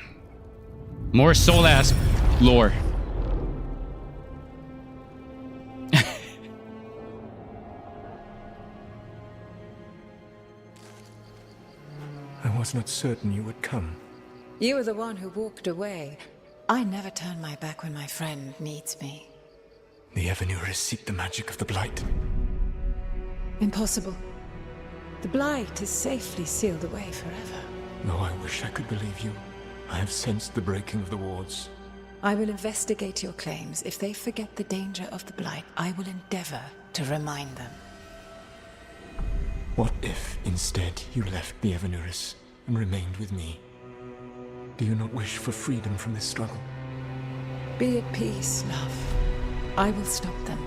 More soul ass lore. I was not certain you would come. You were the one who walked away. I never turn my back when my friend needs me. The Evanuris seek the magic of the Blight. Impossible. The Blight is safely sealed away forever. Though I wish I could believe you. I have sensed the breaking of the wards. I will investigate your claims. If they forget the danger of the Blight, I will endeavor to remind them. What if, instead, you left the Evanuris and remained with me? Do you not wish for freedom from this struggle? Be at peace, love. I will stop them.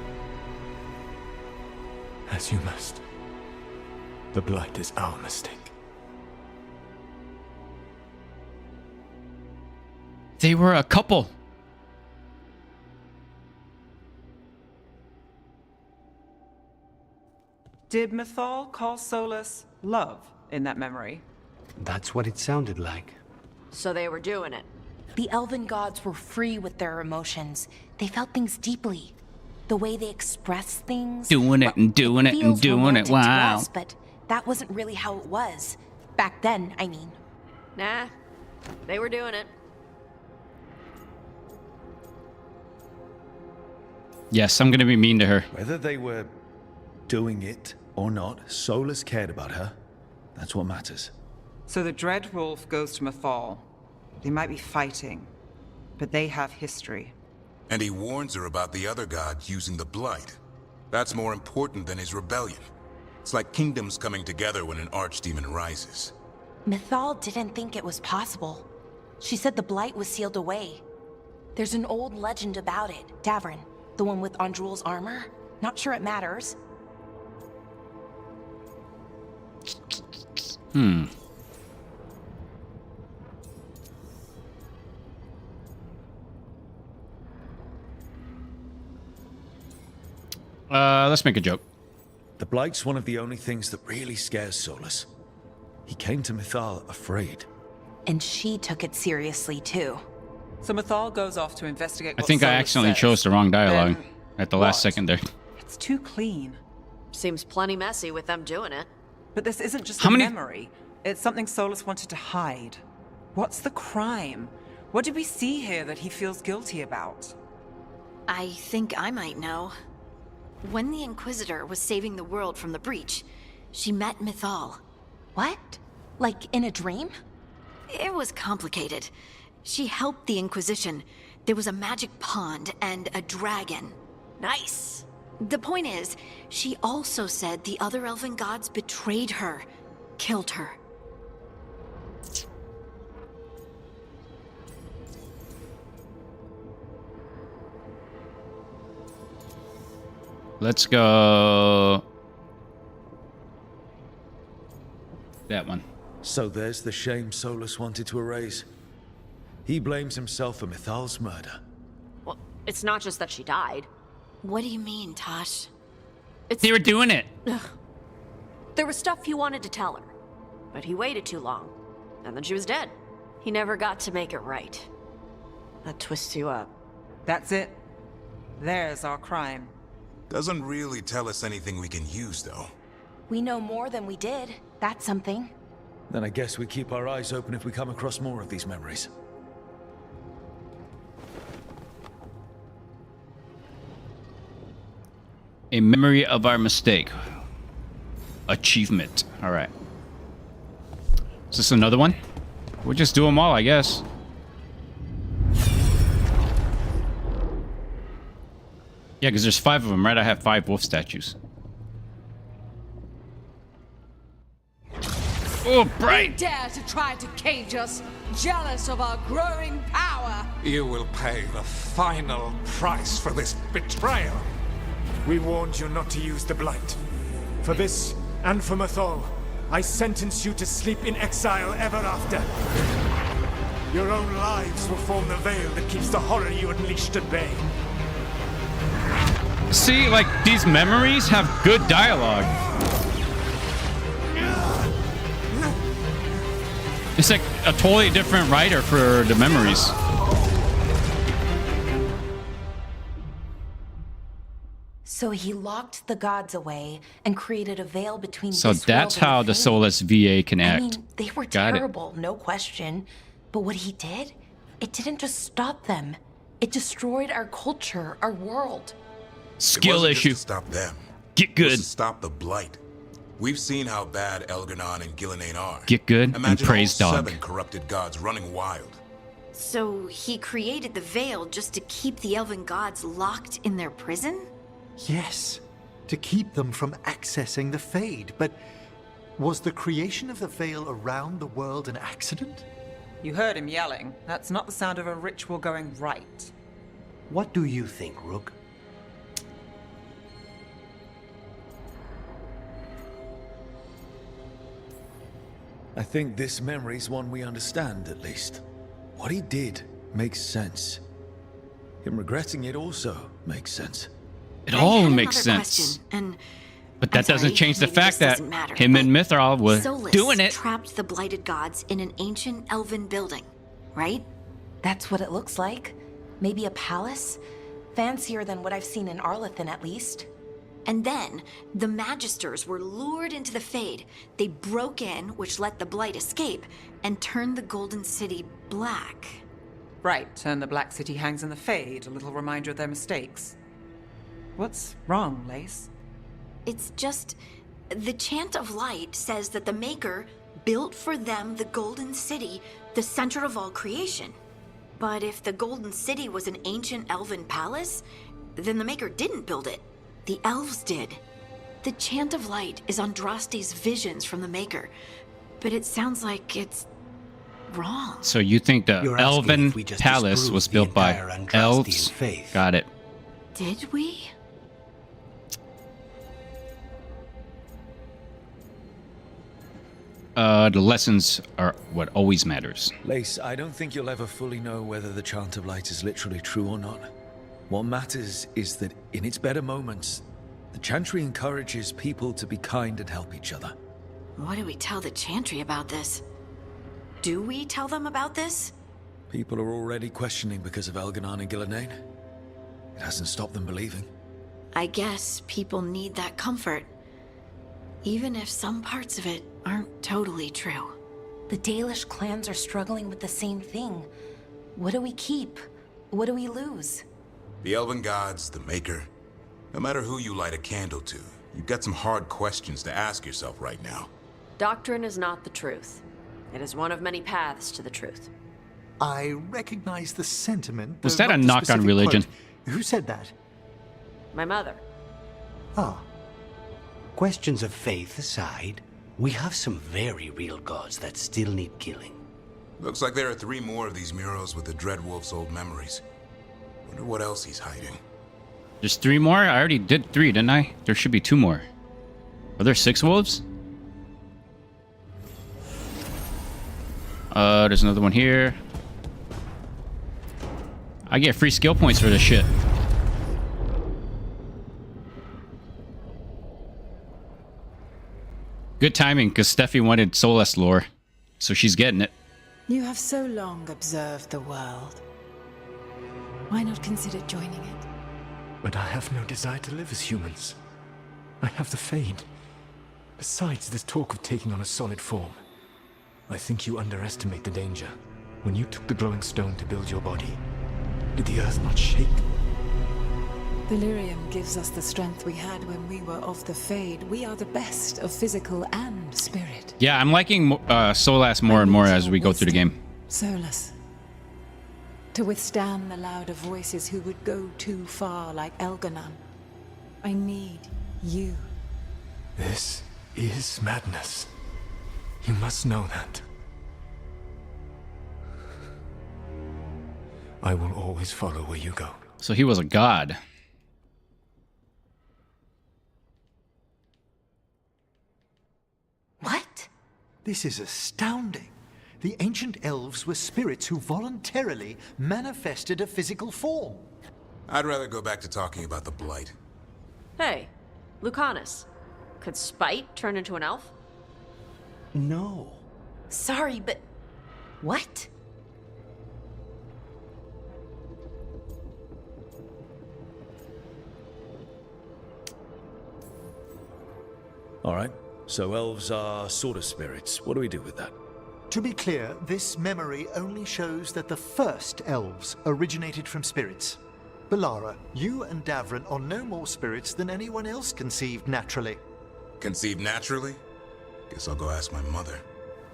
As you must. The Blight is our mistake. They were a couple. Did Mythal call Solus love in that memory? That's what it sounded like. So they were doing it. The elven gods were free with their emotions. They felt things deeply. The way they expressed things. Doing it and doing it and doing it. Wow. Us, but that wasn't really how it was. Back then, I mean. Nah, they were doing it. Yes, I'm gonna be mean to her. Whether they were doing it or not, Solus cared about her. That's what matters. So the Dread Wolf goes to Mythal. They might be fighting, but they have history. And he warns her about the other gods using the Blight. That's more important than his rebellion. It's like kingdoms coming together when an archdemon rises. Mythal didn't think it was possible. She said the Blight was sealed away. There's an old legend about it. Davrin, the one with Andrul's armor. Not sure it matters. Let's make a joke. The Blight's one of the only things that really scares Solus. He came to Mythal afraid. And she took it seriously, too. So Mythal goes off to investigate I what think I Solus accidentally says. chose the wrong dialogue Then at the last what? second there. It's too clean. Seems plenty messy with them doing it. But this isn't just How a many- memory. It's something Solus wanted to hide. What's the crime? What did we see here that he feels guilty about? I think I might know. When the Inquisitor was saving the world from the breach, she met Mythal. What? Like in a dream? It was complicated. She helped the Inquisition. There was a magic pond and a dragon. Nice. The point is, she also said the other elven gods betrayed her, killed her. Let's go. That one. So there's the shame Solus wanted to erase. He blames himself for Mythal's murder. Well, it's not just that she died. What do you mean, Taash? They were doing it. There was stuff he wanted to tell her, but he waited too long, and then she was dead. He never got to make it right. That twists you up. That's it. There's our crime. Doesn't really tell us anything we can use, though. We know more than we did. That's something. Then I guess we keep our eyes open if we come across more of these memories. A memory of our mistake. Achievement. All right. Is this another one? We'll just do them all, I guess. Yeah, because there's 5 of them, right? I have 5 wolf statues. Oh, bright! You dare to try to cage us, jealous of our growing power. You will pay the final price for this betrayal. We warned you not to use the Blight. For this, and for Mythal, I sentence you to sleep in exile ever after. Your own lives will form the veil that keeps the horror you unleashed at bay. See, like, these memories have good dialogue. It's like a totally different writer for the memories. So he locked the gods away and created a veil between So this that's world and how the fate. Soulless VA can I act. mean, they were Got it. terrible, no question. But what he did, it didn't just stop them. It destroyed our culture, our world. Skill It wasn't issue. Just to stop them. Get It was good. to stop the blight. We've seen how bad Elganon and Gillenane are. Get good and Imagine praise all dog. 7 corrupted gods running wild. So he created the veil just to keep the elven gods locked in their prison? Yes, to keep them from accessing the Fade. But was the creation of the veil around the world an accident? You heard him yelling. That's not the sound of a ritual going right. What do you think, Rook? I think this memory's one we understand, at least. What he did makes sense. Him regretting it also makes sense. It all had makes another sense. question, and But that I'm sorry, doesn't change the maybe fact this that doesn't matter, him and but Mythal were Solus doing it. trapped the blighted gods in an ancient elven building, right? That's what it looks like. Maybe a palace? Fancier than what I've seen in Arlethan, at least. And then, the Magisters were lured into the Fade. They broke in, which let the Blight escape, and turned the Golden City black. Right, and the Black City hangs in the Fade, a little reminder of their mistakes. What's wrong, Lace? It's just... the Chant of Light says that the Maker built for them the Golden City, the center of all creation. But if the Golden City was an ancient elven palace, then the Maker didn't build it. The elves did. The Chant of Light is Andraste's visions from the Maker, but it sounds like it's wrong. So you think the You're asking elven if we just palace disprove was the built by entire Andrastean elves? faith. Got it. Did we? The lessons are what always matters. Lace, I don't think you'll ever fully know whether the Chant of Light is literally true or not. What matters is that in its better moments, the Chantry encourages people to be kind and help each other. What do we tell the Chantry about this? Do we tell them about this? People are already questioning because of Elganon and Gillenane. It hasn't stopped them believing. I guess people need that comfort, even if some parts of it aren't totally true. The Dalish clans are struggling with the same thing. What do we keep? What do we lose? The Elven Gods, the Maker. No matter who you light a candle to, you've got some hard questions to ask yourself right now. Doctrine is not the truth. It is one of many paths to the truth. I recognize the sentiment. Was though that a not the knock on specific religion? quote. Who said that? My mother. Ah. Questions of faith aside, we have some very real gods that still need killing. Looks like there are 3 more of these murals with the Dreadwolf's old memories. Wonder what else he's hiding. There's 3 more? I already did 3, didn't I? There should be 2 more. Are there 6 wolves? There's another one here. I get free skill points for this shit. Good timing, because Steffi wanted Solus lore, so she's getting it. You have so long observed the world. Why not consider joining it? But I have no desire to live as humans. I have the Fade. Besides this talk of taking on a solid form, I think you underestimate the danger. When you took the glowing stone to build your body, did the earth not shake? Delirium gives us the strength we had when we were of the Fade. We are the best of physical and spirit. Yeah, I'm liking Solus more and more as we go through the game. Solus. To withstand the louder voices who would go too far like Elganon. I need you. This is madness. You must know that. I will always follow where you go. So he was a god. What? This is astounding. The ancient elves were spirits who voluntarily manifested a physical form. I'd rather go back to talking about the Blight. Hey, Lucanus. Could Spite turn into an elf? No. Sorry, but... what? All right, so elves are sort of spirits. What do we do with that? To be clear, this memory only shows that the first elves originated from spirits. Balara, you and Davrin are no more spirits than anyone else conceived naturally. Conceived naturally? Guess I'll go ask my mother.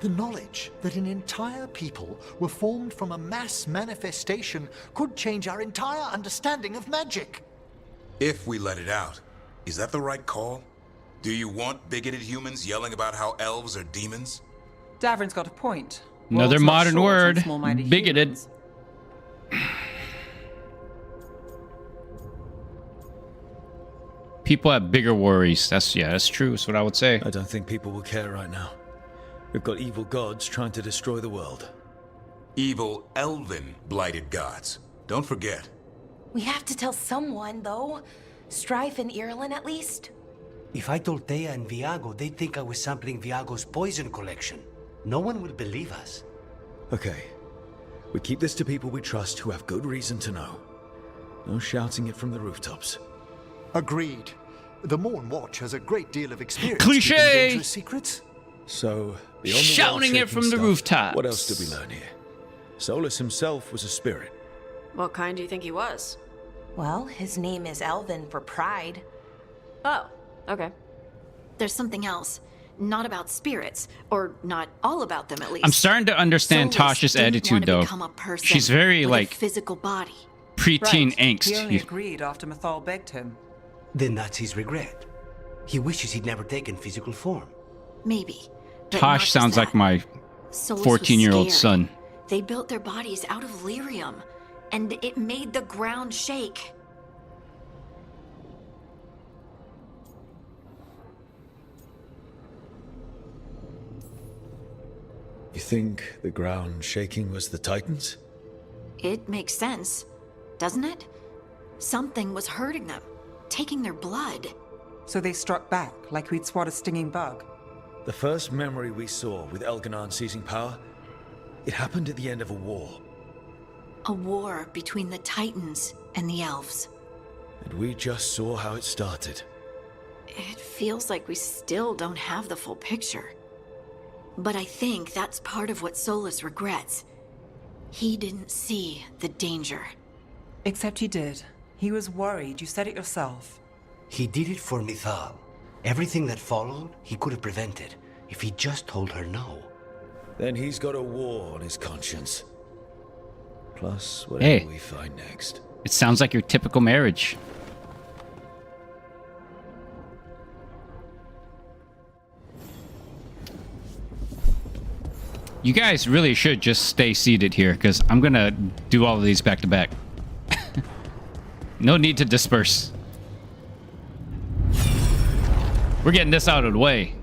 The knowledge that an entire people were formed from a mass manifestation could change our entire understanding of magic. If we let it out, is that the right call? Do you want bigoted humans yelling about how elves are demons? Davrin's got a point. Another World's not modern short on word. small-minded Bigoted. humans. People have bigger worries. That's true. That's what I would say. I don't think people will care right now. We've got evil gods trying to destroy the world. Evil, elven, blighted gods. Don't forget. We have to tell someone, though. Strife and Irulan, at least. If I told Thea and Viago, they'd think I was sampling Viago's poison collection. No one will believe us. Okay. We keep this to people we trust who have good reason to know. No shouting it from the rooftops. Agreed. The Morn Watch has a great deal of experience Cliché! keeping dangerous secrets. So, beyond the Shouting it from the stuff, rooftops. What else did we learn here? Solus himself was a spirit. What kind do you think he was? Well, his name is Elven for pride. Oh, okay. There's something else. Not about spirits, or not all about them at least. I'm starting to understand Solus Tash's didn't attitude, want to though. become a person She's very, with like, a physical body. preteen He angst. only agreed after Mathal begged him. Then that's his regret. He wishes he'd never taken physical form. Maybe. But not Tosh just sounds like that. my Solus was 14-year-old scared. son. They built their bodies out of lyrium, and it made the ground shake. You think the ground shaking was the Titans? It makes sense, doesn't it? Something was hurting them, taking their blood. So they struck back, like we'd swat a stinging bug. The first memory we saw with Elganon seizing power, it happened at the end of a war. A war between the Titans and the Elves. And we just saw how it started. It feels like we still don't have the full picture. But I think that's part of what Solus regrets. He didn't see the danger. Except he did. He was worried. You said it yourself. He did it for Mythal. Everything that followed, he could have prevented if he just told her no. Then he's got a war on his conscience. Plus, whatever we find next. It sounds like your typical marriage. You guys really should just stay seated here, because I'm going to do all of these back to back. No need to disperse. We're getting this out of the way.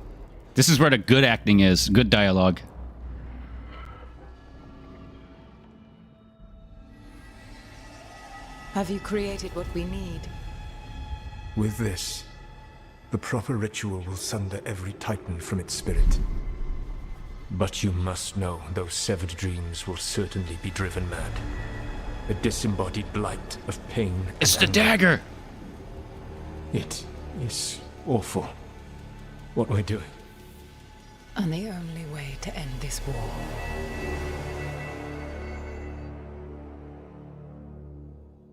This is where the good acting is, good dialogue. Have you created what we need? With this, the proper ritual will sunder every titan from its spirit. But you must know those severed dreams will certainly be driven mad. A disembodied blight of pain. It's the dagger! It is awful what we're doing. And the only way to end this war.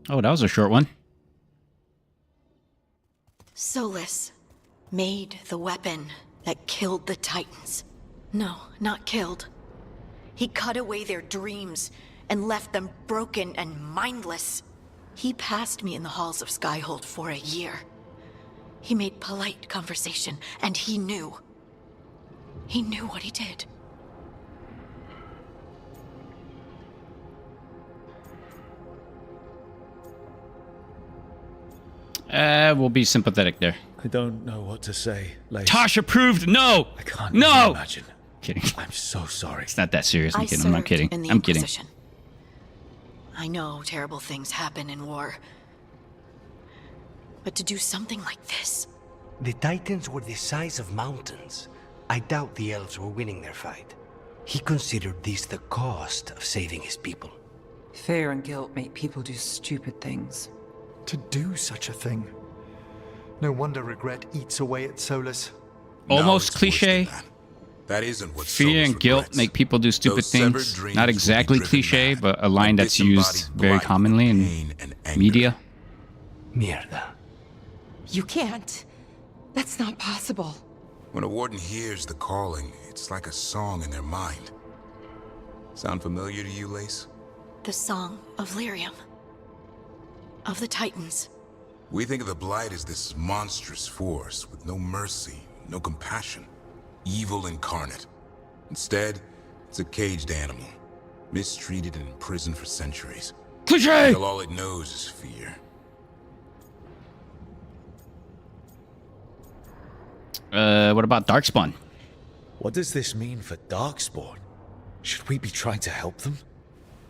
Oh, that was a short one. Solus made the weapon that killed the Titans. No, not killed. He cut away their dreams and left them broken and mindless. He passed me in the halls of Skyhold for a year. He made polite conversation, and he knew. He knew what he did. We'll be sympathetic there. I don't know what to say. Taash approved. No. I can't no. even imagine. Kidding. I'm so sorry. It's not that serious. I'm kidding. I'm not kidding. In the I'm kidding. Inquisition. I know terrible things happen in war. But to do something like this... The Titans were the size of mountains. I doubt the elves were winning their fight. He considered this the cost of saving his people. Fear and guilt make people do stupid things. To do such a thing. No wonder regret eats away at Solus. Almost cliche. That isn't what Fear and guilt make people do stupid things. Not exactly cliche, but a line that's used very commonly in media. Mierda. You can't. That's not possible. When a warden hears the calling, it's like a song in their mind. Sound familiar to you, Lace? The Song of Lyrium. Of the Titans. We think of the Blight as this monstrous force with no mercy, no compassion. Evil incarnate. Instead, it's a caged animal. Mistreated and imprisoned for centuries. Cliché! Until all it knows is fear. What about Darkspawn? What does this mean for Darkspawn? Should we be trying to help them?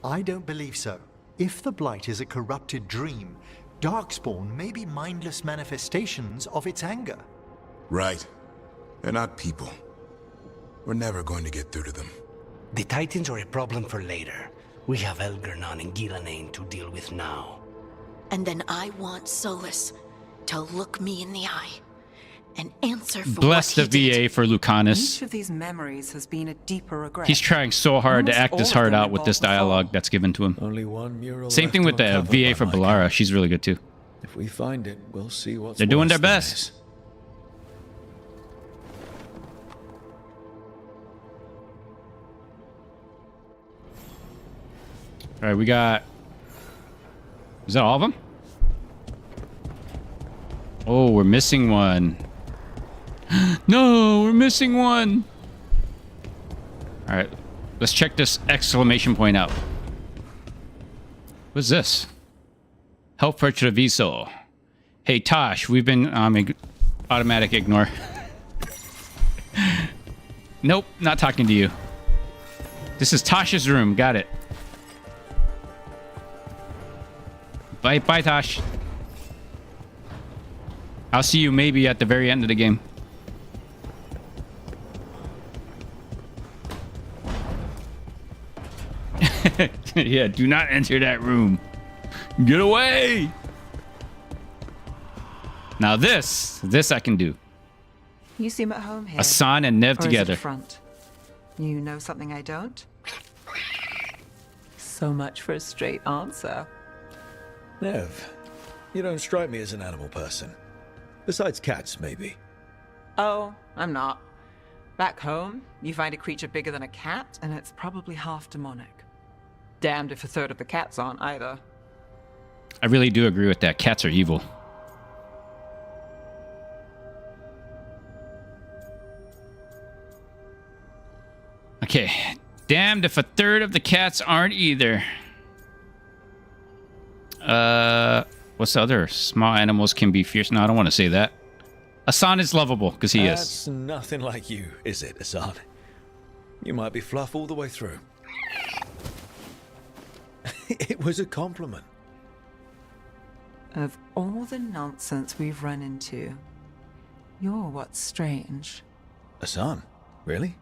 I don't believe so. If the Blight is a corrupted dream, Darkspawn may be mindless manifestations of its anger. Right. They're not people. We're never going to get through to them. The Titans are a problem for later. We have Elgernon and Ghilanane to deal with now. And then I want Solus to look me in the eye and answer for Bless the what he VA did. for Lucanus. Each of these memories has been a deeper regret. He's trying so hard to Almost act all his of heart them out with this involve the dialogue that's given to him. Only one mural Same left thing to with the uncover VA by for my Bellara. count. She's really good too. If we find it, we'll see what's They're doing worse their than best. this. All right, we got... Is that all of them? Oh, we're missing one. No, we're missing one. All right, let's check this exclamation point out. What's this? Help for Treviso. Hey, Taash, we've been... automatic ignore. Nope, not talking to you. This is Taash's room. Got it. Bye, Taash. I'll see you maybe at the very end of the game. Yeah, do not enter that room. Get away! Now this I can do. You seem at home here. Asan and Nev Or is it together. front? You know something I don't? So much for a straight answer. Nev, You don't strike me as an animal person. Besides cats, maybe. Oh, I'm not. Back home, you find a creature bigger than a cat, and it's probably half demonic. Damned if a third of the cats aren't either. I really do agree with that. Cats are evil. Okay. Damned if a third of the cats aren't either. What's the other? Small animals can be fierce. No, I don't want to say that. Hassan is lovable, because he is. That's nothing like you, is it, Hassan? You might be fluff all the way through. It was a compliment. Of all the nonsense we've run into, you're what's strange. Hassan? Really?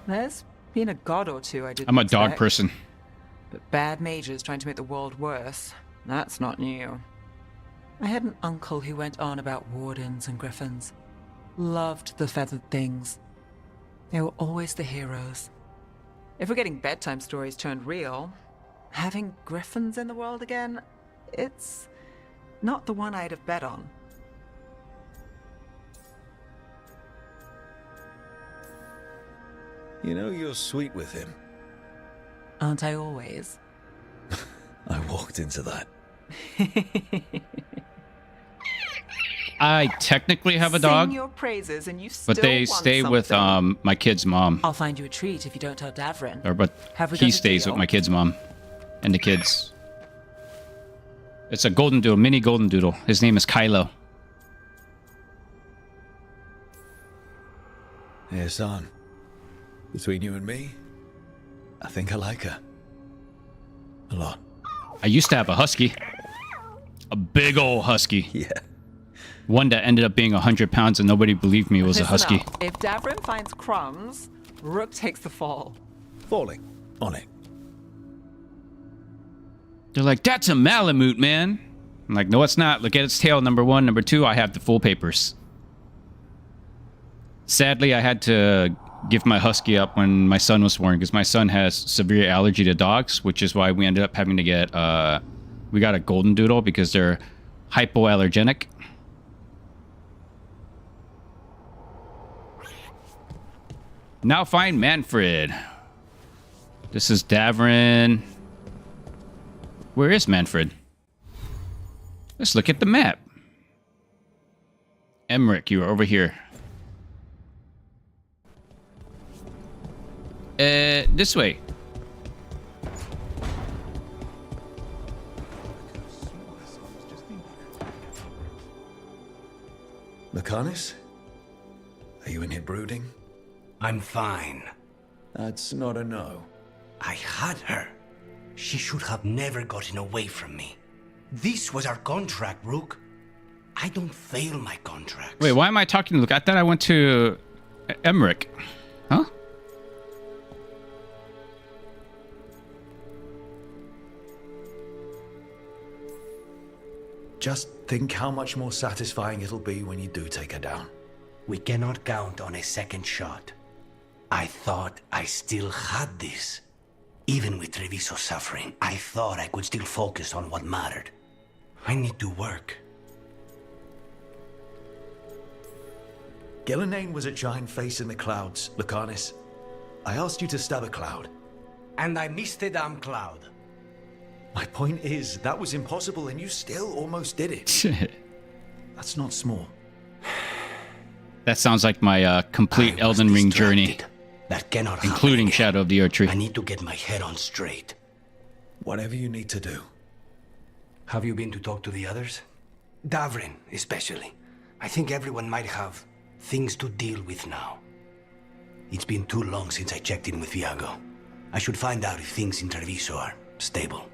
There's been a god or two I didn't I'm a dog expect. person. But bad mages trying to make the world worse, that's not new. I had an uncle who went on about wardens and griffins. Loved the feathered things. They were always the heroes. If we're getting bedtime stories turned real, having griffins in the world again, it's not the one I'd have bet on. You know you're sweet with him. Aren't I always? I walked into that. I technically have a dog, Sing your praises and you still but they want stay with something. my kid's mom. I'll find you a treat if you don't tell Davrin. Or but Have we he done a stays deal? with my kid's mom and the kids. It's a golden doodle, mini golden doodle. His name is Kylo. Hey, Hassan. Between you and me, I think I like her. A lot. I used to have a husky. A big old husky. Yeah. One that ended up being 100 pounds and nobody believed me it was a Listen husky. up. If Davrin finds crumbs, Rook takes the fall. Falling. On it. They're like, that's a Malamute, man. I'm like, no, it's not. Look at its tail, number one. Number two, I have the full papers. Sadly, I had to give my husky up when my son was born because my son has severe allergy to dogs, which is why we ended up having to get, we got a golden doodle because they're hypoallergenic. Now find Manfred. This is Davrin. Where is Manfred? Let's look at the map. Emmerich, you are over here. This way. Lucanus? Are you in here brooding? I'm fine. That's not a no. I had her. She should have never gotten away from me. This was our contract, Rook. I don't fail my contracts. Wait, why am I talking to Luke? I thought I went to Emmerich. Huh? Just think how much more satisfying it'll be when you do take her down. We cannot count on a second shot. I thought I still had this. Even with Treviso's suffering, I thought I could still focus on what mattered. I need to work. Gillenane was a giant face in the clouds, Lucanus. I asked you to stab a cloud. And I missed the damn cloud. My point is, that was impossible and you still almost did it. That's not small. That sounds like my complete Elden Ring journey. That cannot including Shadow of the Erdtree. I need to get my head on straight. Whatever you need to do. Have you been to talk to the others? Davrin, especially. I think everyone might have things to deal with now. It's been too long since I checked in with Viago. I should find out if things in Treviso are stable.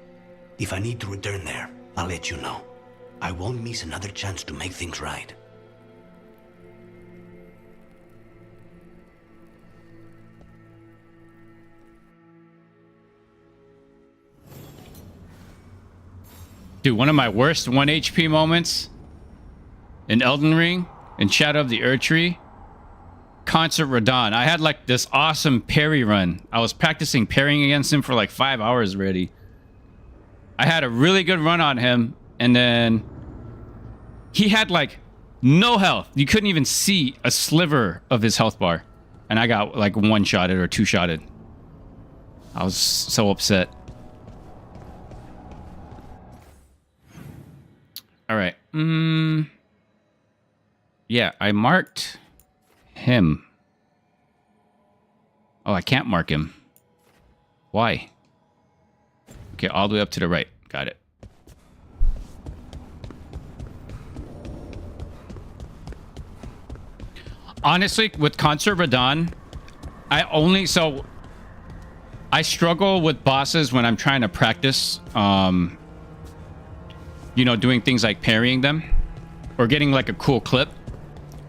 If I need to return there, I'll let you know. I won't miss another chance to make things right. Dude, one of my worst 1 HP moments in Elden Ring, in Shadow of the Erdtree, Concert Radon. I had like this awesome parry run. I was practicing parrying against him for like 5 hours already. I had a really good run on him, and then He had like no health. You couldn't even see a sliver of his health bar. And I got like one-shotted or two-shotted. I was so upset. All right. Yeah, I marked him. Oh, I can't mark him. Why? Okay, all the way up to the right. Got it. Honestly, with Concert Radon, I struggle with bosses when I'm trying to practice, you know, doing things like parrying them or getting like a cool clip.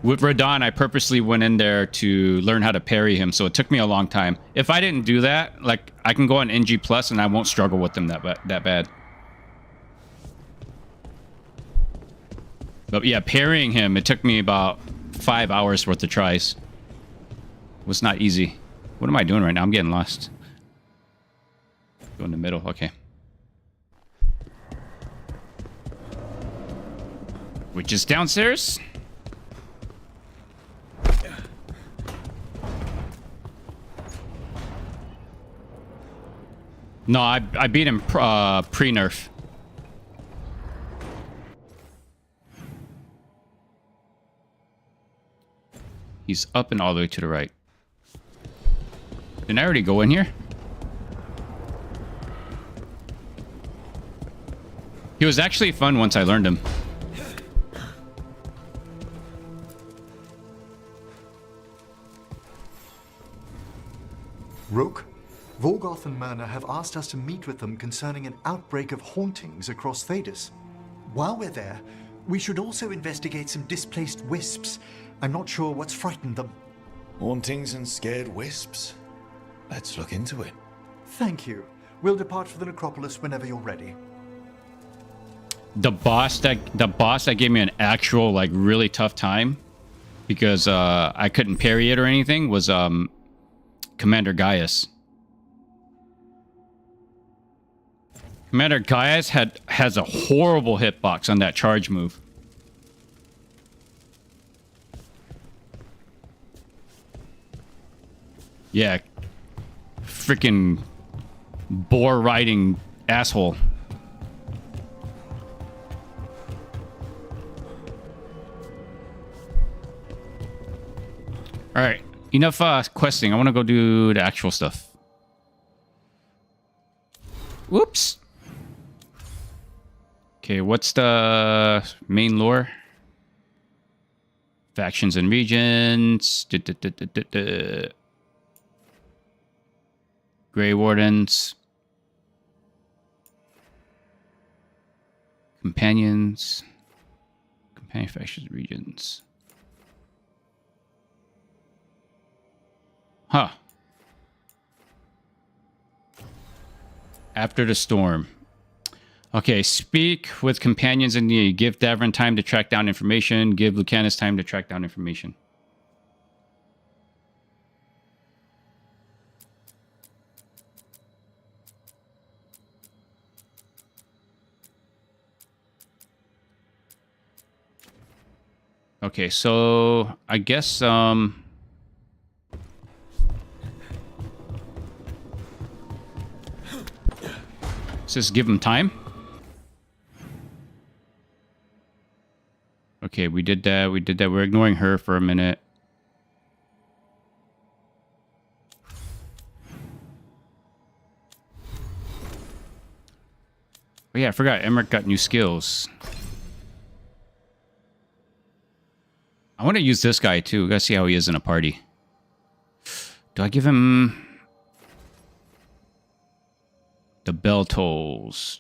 With Radon, I purposely went in there to learn how to parry him, so it took me a long time. If I didn't do that, like, I can go on NG Plus and I won't struggle with them that bad. But yeah, parrying him, it took me about 5 hours worth of tries. It was not easy. What am I doing right now? I'm getting lost. Go in the middle. Okay. Which is downstairs? No, I beat him pre-nerf. He's up and all the way to the right. Didn't I already go in here? He was actually fun once I learned him. Rook, Vorgoth and Myrna have asked us to meet with them concerning an outbreak of hauntings across Thedas. While we're there, we should also investigate some displaced wisps. I'm not sure what's frightened them. Hauntings and scared wisps? Let's look into it. Thank you. We'll depart for the necropolis whenever you're ready. The boss that gave me an actual like really tough time because I couldn't parry it or anything was Commander Gaius. Commander Gaius has a horrible hitbox on that charge move. Yeah. Freaking boar riding asshole. Alright. Enough questing. I want to go do the actual stuff. Whoops. Okay, what's the main lore? Factions and regions. Grey Wardens. Companions. Companion factions and regions. Huh. After the storm. Okay, speak with companions in need. Give Davrin time to track down information. Give Lucanus time to track down information. Okay, so I guess just give him time. Okay, we did that. We did that. We're ignoring her for a minute. Oh yeah, I forgot. Emmerich got new skills. I want to use this guy too. We gotta see how he is in a party. Do I give him the bell tolls?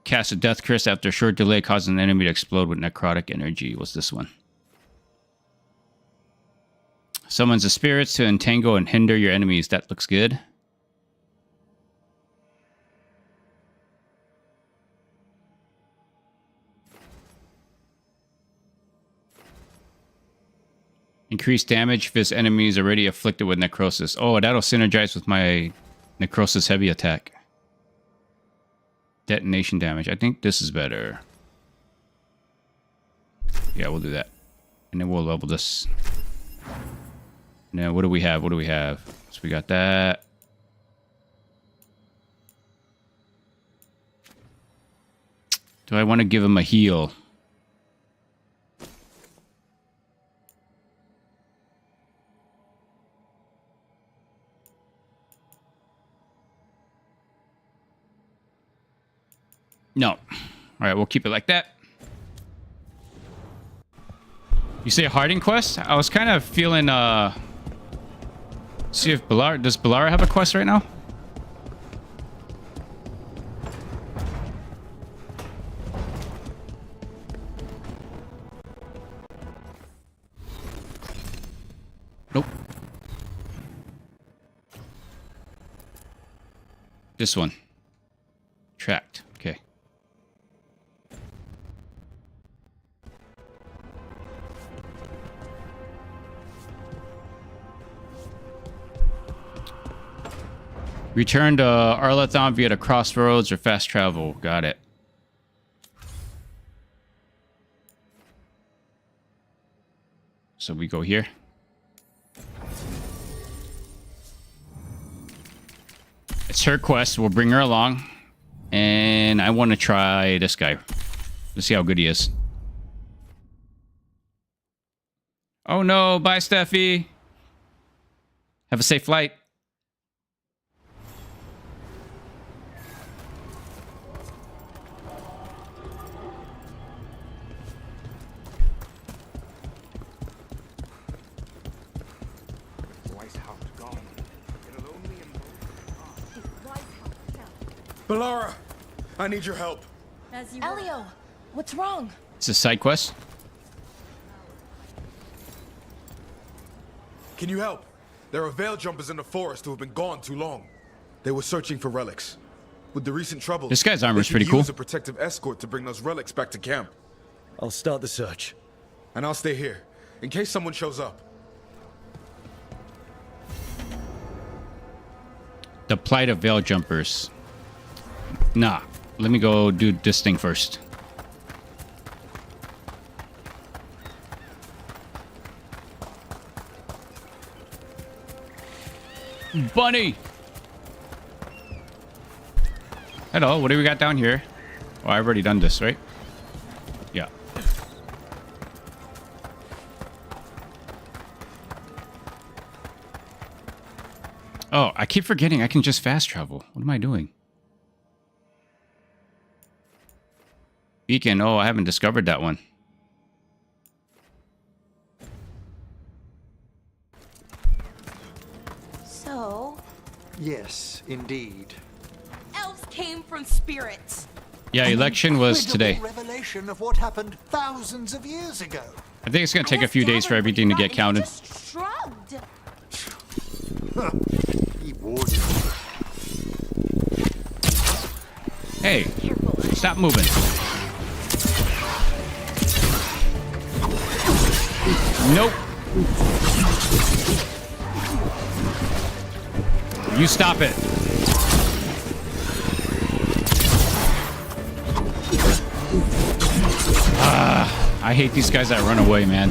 Cast a death curse after a short delay, causing an enemy to explode with necrotic energy. What's this one? Summons the spirits to entangle and hinder your enemies. That looks good. Increase damage if his enemy is already afflicted with necrosis. Oh, that'll synergize with my necrosis heavy attack. Detonation damage. I think this is better. Yeah, we'll do that. And then we'll level this. Now, what do we have? What do we have? So we got that. Do I want to give him a heal? No. All right, we'll keep it like that. You say Harding quest? I was kind of feeling, see if Balara... Does Balara have a quest right now? Nope. This one. Tracked. Okay. Return to Arlathon via the crossroads or fast travel. Got it. So we go here. It's her quest. We'll bring her along. And I want to try this guy. Let's see how good he is. Oh no, bye Steffi. Have a safe flight. Balara, I need your help. Elio, what's wrong? It's a side quest. Can you help? There are veil jumpers in the forest who have been gone too long. They were searching for relics. With the recent troubles, This guy's armor is they should pretty cool. use a protective escort to bring those relics back to camp. I'll start the search. And I'll stay here, in case someone shows up. The plight of veil jumpers. Nah, let me go do this thing first. Bunny! Hello, what do we got down here? Oh, I've already done this, right? Yeah. Oh, I keep forgetting I can just fast travel. What am I doing? Beacon. Oh, I haven't discovered that one. So? Yes, indeed. Elves came from spirits. Yeah, election was today. Revelation of what happened thousands of years ago. I think it's going to take a few days for everything to get counted. Shrugged. He warned you. Hey, stop moving. Nope. You stop it. I hate these guys that run away, man.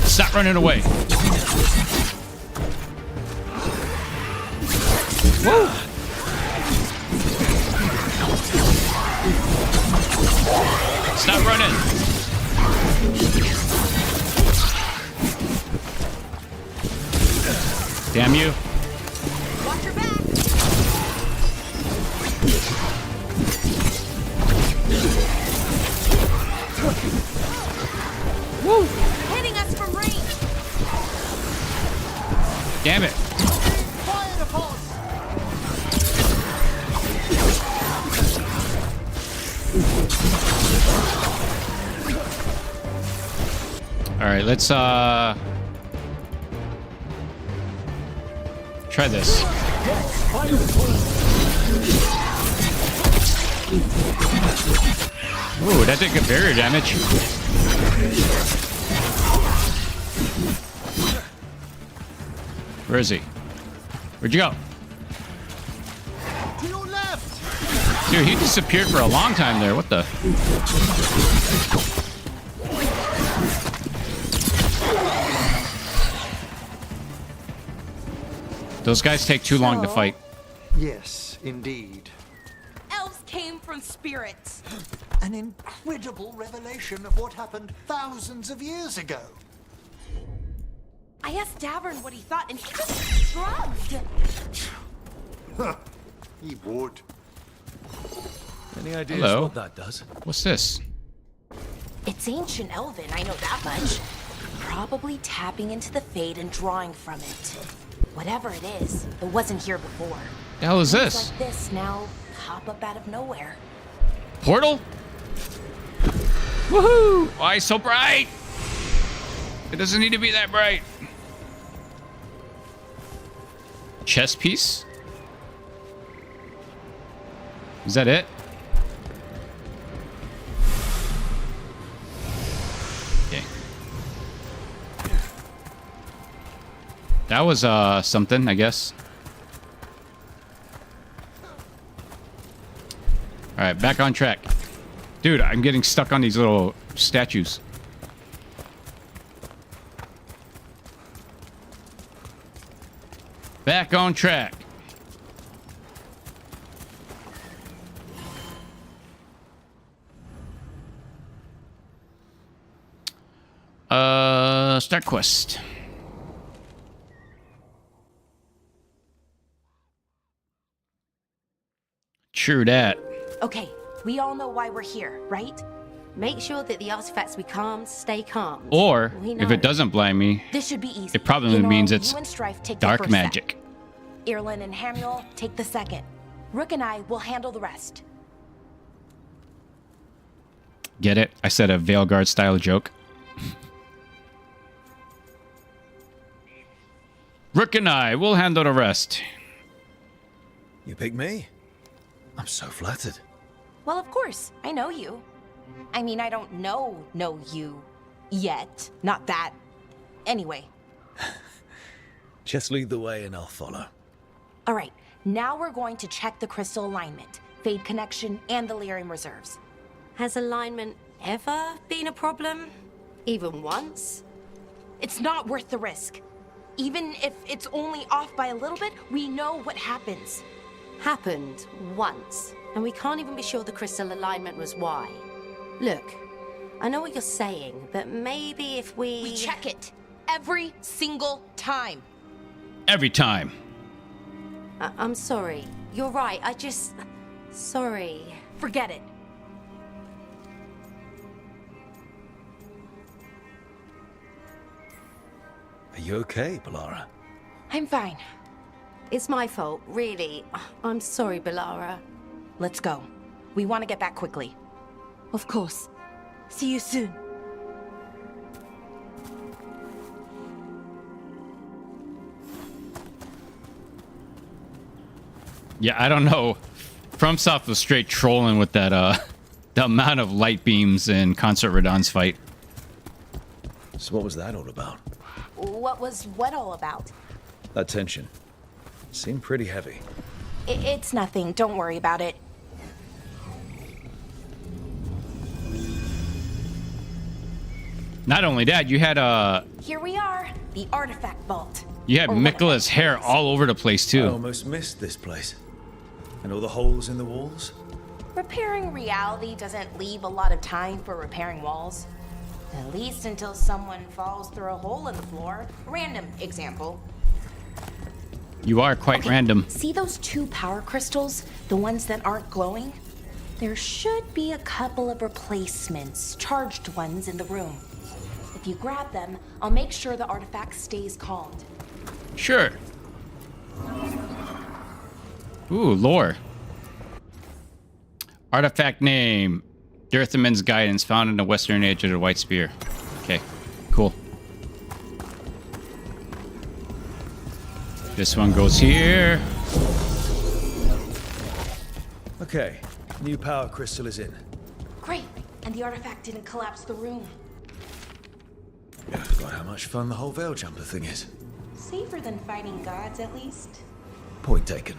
Stop running away. Woo! Stop running. Damn you. Watch your back. Woo! Hitting us from range. Damn it. Fire the pulse. All right, let's try this. Ooh, that did good barrier damage. Where is he? Where'd you go? To your left. Dude, he disappeared for a long time there. What the? Those guys take too long to fight. Yes, indeed. Elves came from spirits. An incredible revelation of what happened thousands of years ago. I asked Davern what he thought, and he just shrugged. He would. Any ideas Hello. what that does? What's this? It's ancient Elven, I know that much. Probably tapping into the Fade and drawing from it. Whatever it is, it wasn't here before. The hell is Things this? like this now pop up out of nowhere. Portal? Woohoo! Why it's so bright? It doesn't need to be that bright. Chess piece? Is that it? Okay. That was something, I guess. All right, back on track. Dude, I'm getting stuck on these little statues. Back on track. Start quest. True that. Okay, we all know why we're here, right? Make sure that the artifacts we calmed stay calm. Or, We if know. it doesn't blind me, This should be easy. it probably You know, means it's you and Strife take the dark first set. magic. Irlin and Hamuel take the second. Rook and I will handle the rest. Get it? I said a Veilguard style joke. Rook and I will handle the rest. You pick me? I'm so flattered. Well, of course, I know you. I mean, I don't know you yet. Not that. Anyway. Just lead the way and I'll follow. All right, now we're going to check the crystal alignment, Fade connection, and the Lyrium reserves. Has alignment ever been a problem? Even once? It's not worth the risk. Even if it's only off by a little bit, we know what happens. Happened once, and we can't even be sure the crystal alignment was why. Look, I know what you're saying, but maybe if We check it every single time. Every time. I'm sorry. You're right, Sorry. Forget it. Are you okay, Balara? I'm fine. It's my fault, really. I'm sorry, Balara. Let's go. We want to get back quickly. Of course. See you soon. Yeah, I don't know. FromSoft was straight trolling with that, the amount of light beams in Concert Radon's fight. So what was that all about? What was what all about? That tension. Seemed pretty heavy. It's nothing. Don't worry about it. Not only that, you had Here we are, the artifact vault. you had Or what Mikola's hair all over the place I too. almost missed this place. And all the holes in the walls? Repairing reality doesn't leave a lot of time for repairing walls. At least until someone falls through a hole in the floor. Random example. You are quite random. See those two power crystals? The ones that aren't glowing? There should be a couple of replacements, charged ones in the room. If you grab them, I'll make sure the artifact stays calmed. Sure. Ooh, lore. Artifact name. Dirthaman's Guidance, found in the western edge of the White Spear. Okay, cool. This one goes here. Okay, new power crystal is in. Great, and the artifact didn't collapse the room. I forgot how much fun the whole veil jumper thing is. Safer than fighting gods, at least. Point taken.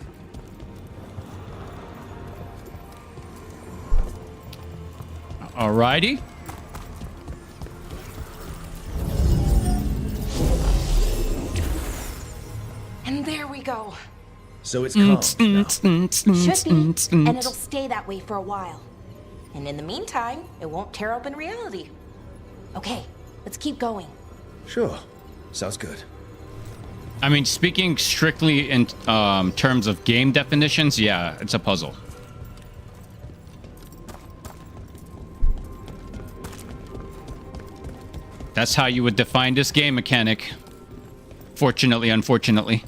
Alrighty. And there we go. So it's calm now. Should be, and it'll stay that way for a while. And in the meantime, it won't tear open reality. Okay, let's keep going. Sure. Sounds good. I mean, speaking strictly in terms of game definitions, yeah, it's a puzzle. That's how you would define this game mechanic. Fortunately, unfortunately.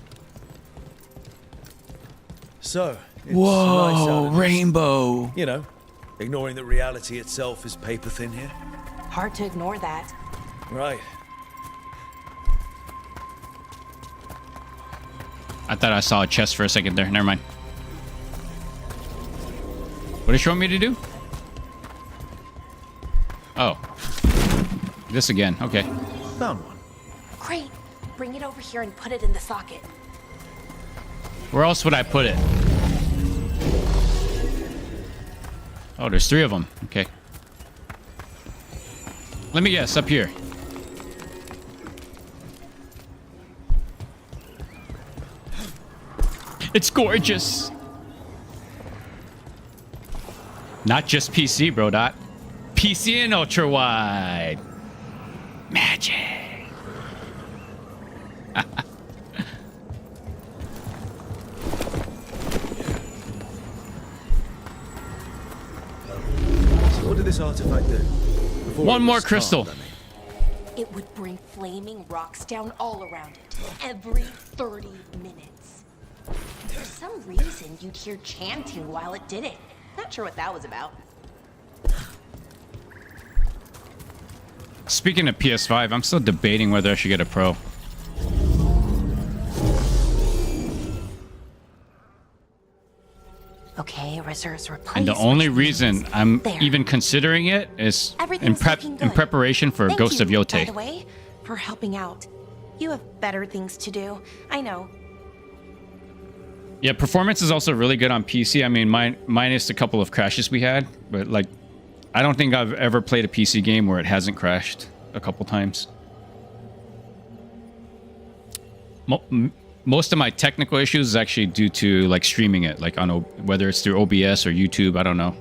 So, it's whoa, nice out of this. rainbow. You know, ignoring that reality itself is paper thin here. Hard to ignore that. Right. I thought I saw a chest for a second there. Never mind. What is it showing me to do? Oh. This again. Okay. Found one. Great. Bring it over here and put it in the socket. Where else would I put it? Oh, there's 3 of them. Okay. Let me guess. Up here. It's gorgeous. Not just PC, bro. Dot. PC and ultra wide. Magic. So what did this artifact do? One more crystal. It would bring flaming rocks down all around it, every 30 minutes. For some reason, you'd hear chanting while it did it. Not sure what that was about. Speaking of PS5, I'm still debating whether I should get a Pro. Okay, reserves replaced. And the only reason I'm There. even considering it is in Everything's looking good. preparation for Thank Ghost you, of Yote. by the way, for helping out. You have better things to do. I know. Yeah, performance is also really good on PC. I mean, minus a couple of crashes we had, but like, I don't think I've ever played a PC game where it hasn't crashed a couple times. Most of my technical issues is actually due to like streaming it, like on whether it's through OBS or YouTube. I don't know.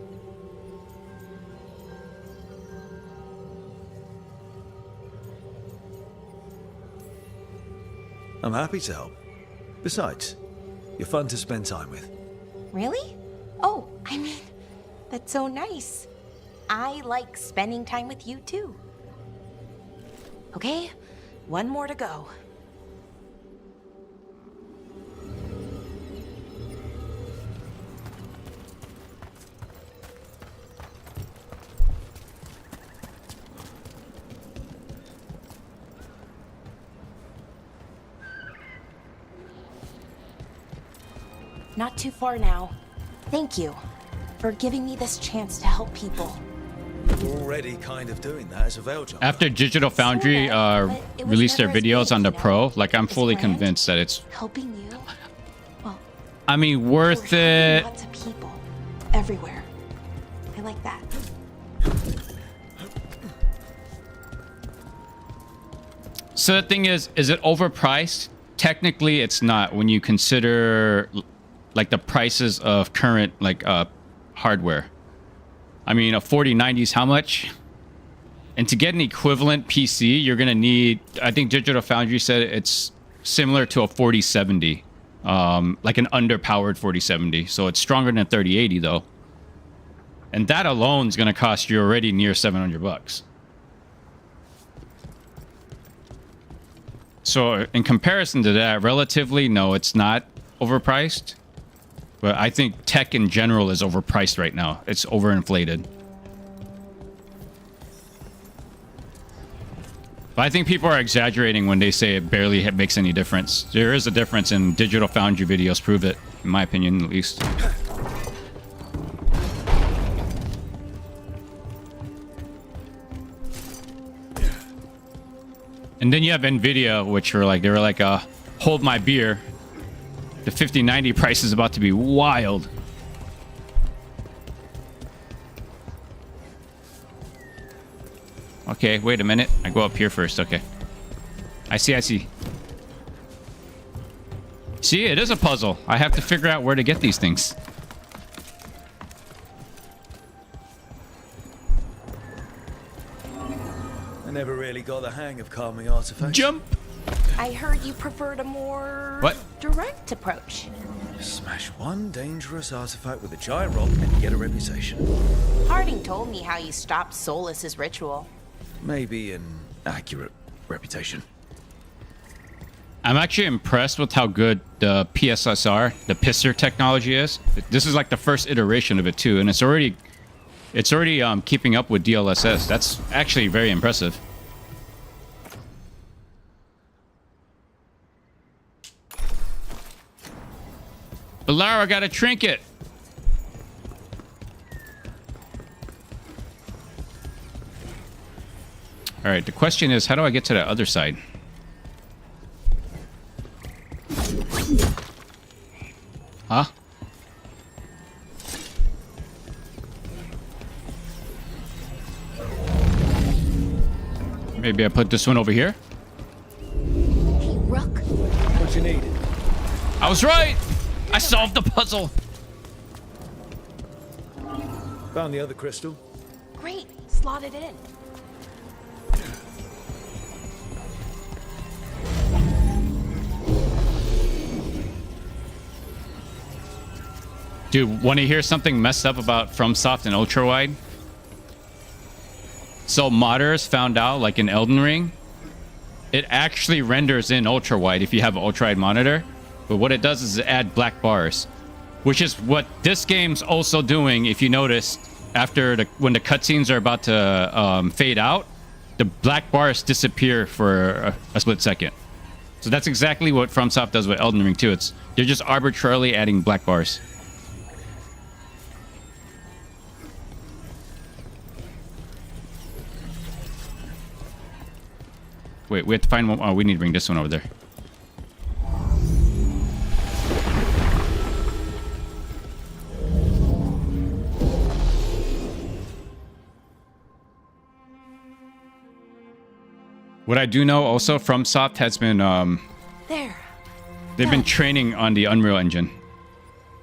I'm happy to help. Besides, you're fun to spend time with. Really? Oh, I mean, that's so nice. I like spending time with you too. Okay, one more to go. Not too far now. Thank you for giving me this chance to help people. You're already kind of doing that as a Veilguard. After Digital Foundry released their videos on the Pro, like I'm fully convinced that it's, Helping you? Well, I mean, worth it. lots of people everywhere. I like that. So the thing is it overpriced? Technically, it's not when you consider like the prices of current like hardware. I mean, a 4090 is how much? And to get an equivalent PC, you're gonna need, I think Digital Foundry said it's similar to a 4070, like an underpowered 4070. So it's stronger than a 3080 though. And that alone is gonna cost you already near $700. So in comparison to that, relatively, no, it's not overpriced. But I think tech in general is overpriced right now. It's overinflated. But I think people are exaggerating when they say it barely makes any difference. There is a difference, and Digital Foundry videos prove it, in my opinion, at least. And then you have Nvidia, which were like, they were like, hold my beer. The 5090 price is about to be wild. Okay, wait a minute. I go up here first. Okay. I see. See, it is a puzzle. I have to figure out where to get these things. I never really got the hang of calming artifacts. Jump! I heard you preferred a more What? direct approach. Smash one dangerous artifact with a giant rock and you get a reputation. Harding told me how you stopped Solus's ritual. Maybe an accurate reputation. I'm actually impressed with how good the PSSR, the pisser technology is. This is like the first iteration of it too, and it's already keeping up with DLSS. That's actually very impressive. Lara got a trinket. All right, the question is, how do I get to the other side? Huh? Maybe I put this one over here? Hey, Rook. What you need? I was right! I solved the puzzle! Found the other crystal. Great, slot it in. Dude, want to hear something messed up about FromSoft and ultrawide? So modders found out, like in Elden Ring, it actually renders in ultrawide if you have an ultrawide monitor. But what it does is add black bars, which is what this game's also doing. If you notice, after when the cutscenes are about to fade out, the black bars disappear for a split second. So that's exactly what FromSoft does with Elden Ring too. They're just arbitrarily adding black bars. Wait, we have to find one. Oh, we need to bring this one over there. What I do know also, FromSoft has been they've been training on the Unreal Engine.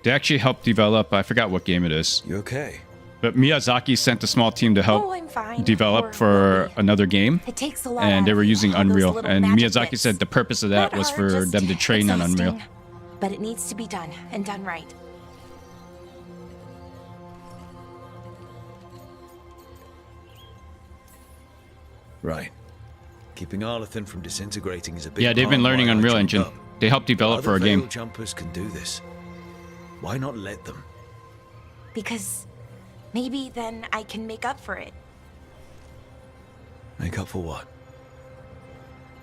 They actually helped develop, I forgot what game it is. You okay? But Miyazaki sent a small team to help develop for another game. It takes a lot and they were using out of those Unreal. little And magic Miyazaki bits. said the purpose of that was for Just them to train on Unreal. exhausting, but it needs to be done, and done right. Right. Keeping Arlethan from disintegrating is a big Yeah, they've been part of learning why I Unreal jumped Engine. up. They helped develop for Other a game. Veil jumpers can do this. Why not let them? Because maybe then I can make up for it. Make up for what?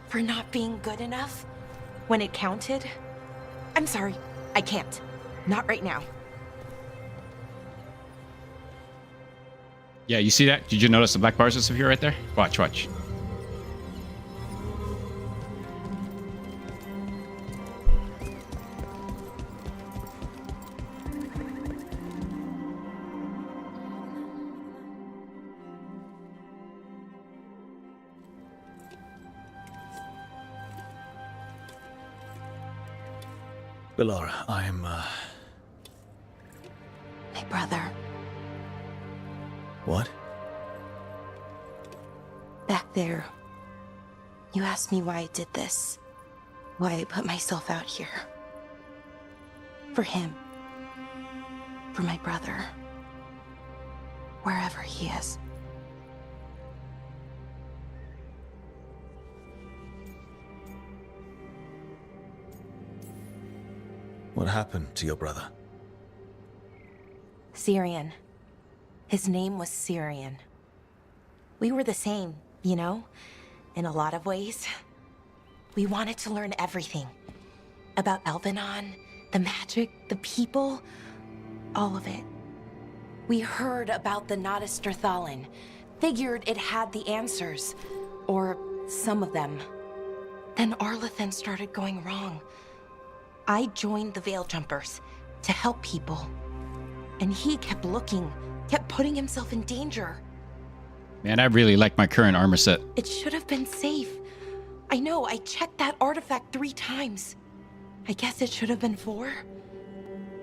For not being good enough when it counted. I'm sorry, I can't. Not right now. Yeah, you see that? Did you notice the black bars disappear right there? Watch, watch. Belara, I am, My brother, What? back there. You asked me why I did this. Why I put myself out here. For him. For my brother. Wherever he is. What happened to your brother? Syrian. His name was Syrian. We were the same, you know? In a lot of ways. We wanted to learn everything. About Elvenon, the magic, the people, all of it. We heard about the Nodester Thalin, figured it had the answers, or some of them. Then Arlethan started going wrong. I joined the Veil Jumpers to help people. And he kept looking, kept putting himself in danger. Man, I really like my current armor set. It should have been safe. I know, I checked that artifact 3 times. I guess it should have been 4.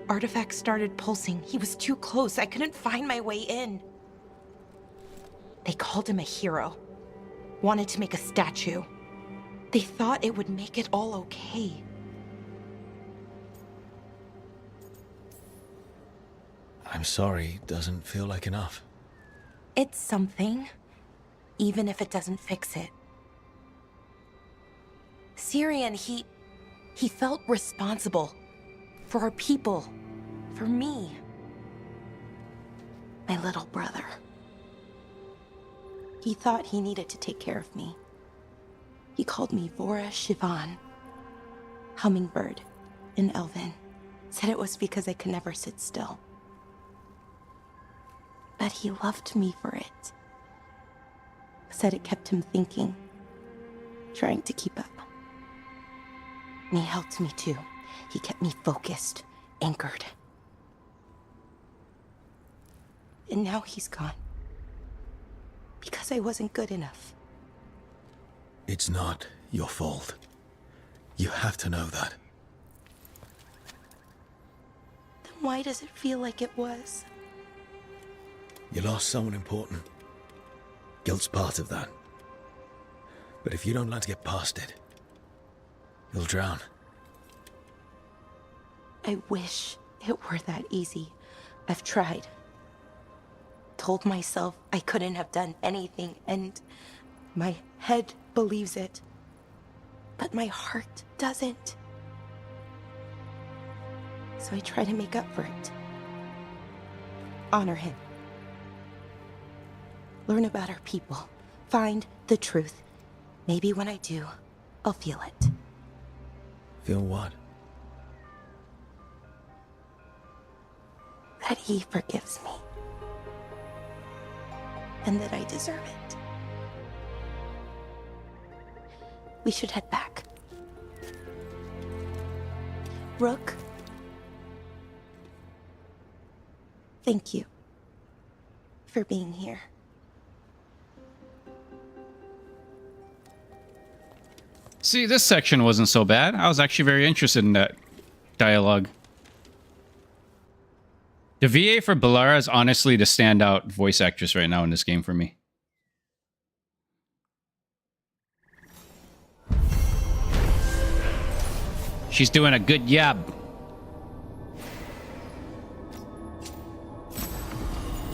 Artifact started pulsing. He was too close. I couldn't find my way in. They called him a hero. Wanted to make a statue. They thought it would make it all okay. I'm sorry, doesn't feel like enough. It's something, even if it doesn't fix it. Syrian, he felt responsible for our people, for me, my little brother. He thought he needed to take care of me. He called me Vora Shivan, hummingbird in Elven. Said it was because I could never sit still. But he loved me for it. Said it kept him thinking, trying to keep up. And he helped me too. He kept me focused, anchored. And now he's gone. Because I wasn't good enough. It's not your fault. You have to know that. Then why does it feel like it was? You lost someone important. Guilt's part of that. But if you don't learn to get past it, you'll drown. I wish it were that easy. I've tried. Told myself I couldn't have done anything, and my head believes it. But my heart doesn't. So I try to make up for it. Honor him. Learn about our people. Find the truth. Maybe when I do, I'll feel it. Feel what? That he forgives me. And that I deserve it. We should head back. Rook. Thank you for being here. See, this section wasn't so bad. I was actually very interested in that dialogue. The VA for Balara is honestly the standout voice actress right now in this game for me. She's doing a good job.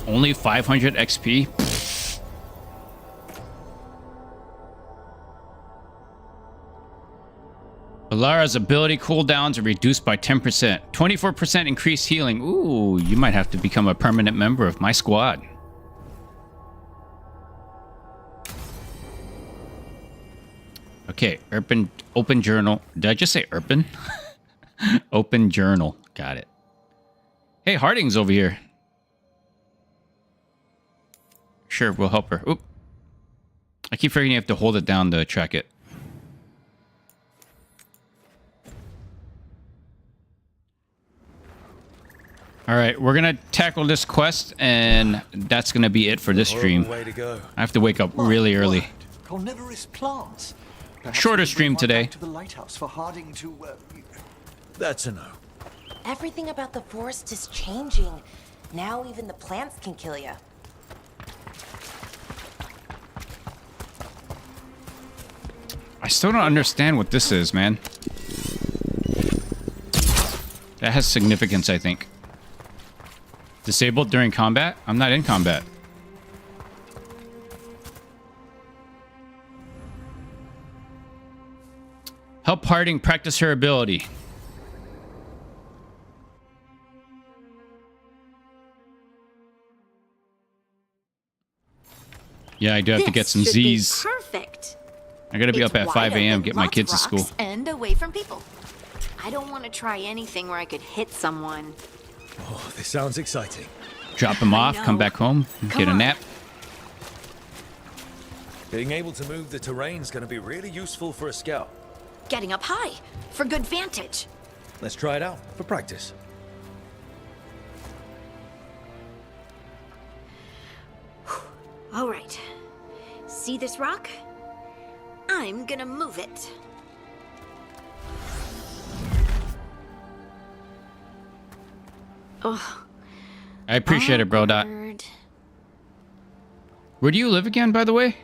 Only 500 XP? Balara's ability cooldowns are reduced by 10%. 24% increased healing. Ooh, you might have to become a permanent member of my squad. Okay, open journal. Did I just say Urban? Open journal. Got it. Hey, Harding's over here. Sure, we'll help her. Oop. I keep forgetting you have to hold it down to track it. All right, we're going to tackle this quest, and that's going to be it for this stream. Way to go. I have to wake up really early. Carnivorous plants. Perhaps Shorter we stream might today. back to the lighthouse for Harding to. That's a no. Everything about the forest is changing. Now even the plants can kill you. I still don't understand what this is, man. That has significance, I think. Disabled during combat? I'm not in combat. Help Harding practice her ability. Yeah, I do have to get some Z's. Perfect. I gotta be It's up at 5 wide a.m. open, get my lots kids of to school. rocks, and away from people. I don't want to try anything where I could hit someone. Oh, this sounds exciting. Drop him off, come back home, get a nap. Being able to move the terrain's going to be really useful for a scout. Getting up high for good vantage. Let's try it out for practice. All right. See this rock? I'm gonna move it. Ugh. I appreciate it, bro. Awkward. Where do you live again, by the way?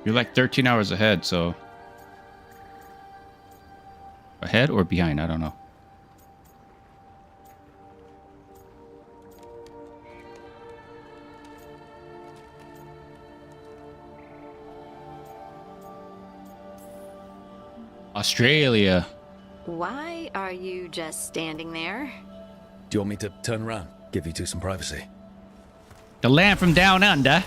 You're like 13 hours ahead, so... Ahead or behind? I don't know. Australia. Why are you just standing there? Do you want me to turn around, give you two some privacy? The land from down under.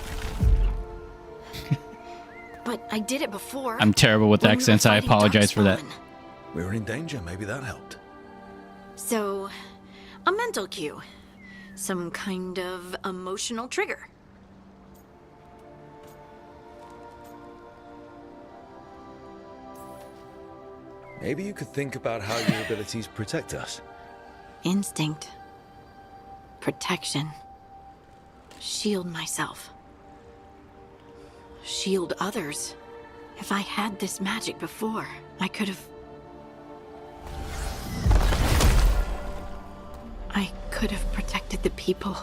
But I did it before. I'm terrible with accents. I apologize for that. We were in danger. Maybe that helped. So, a mental cue. Some kind of emotional trigger. Maybe you could think about how your abilities protect us. Instinct. Protection. Shield myself. Shield others. If I had this magic before, I could have... I could have protected the people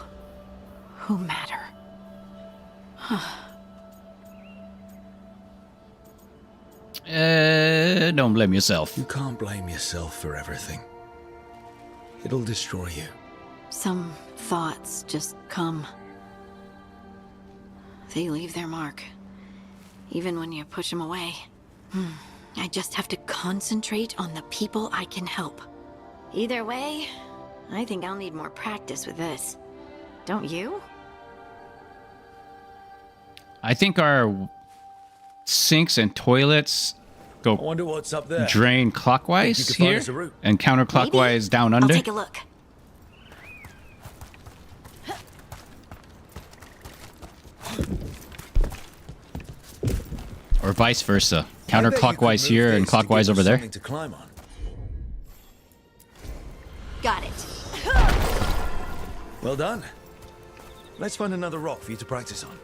who matter. Don't blame yourself. You can't blame yourself for everything. It'll destroy you. Some thoughts just come. They leave their mark. Even when you push them away. I just have to concentrate on the people I can help. Either way, I think I'll need more practice with this. Don't you? I think our sinks and toilets go I wonder what's up there. drain clockwise here and counterclockwise down under. I'll take a look. Or vice versa. Counterclockwise here and clockwise over there. To climb on. Got it. Well done. Let's find another rock for you to practice on.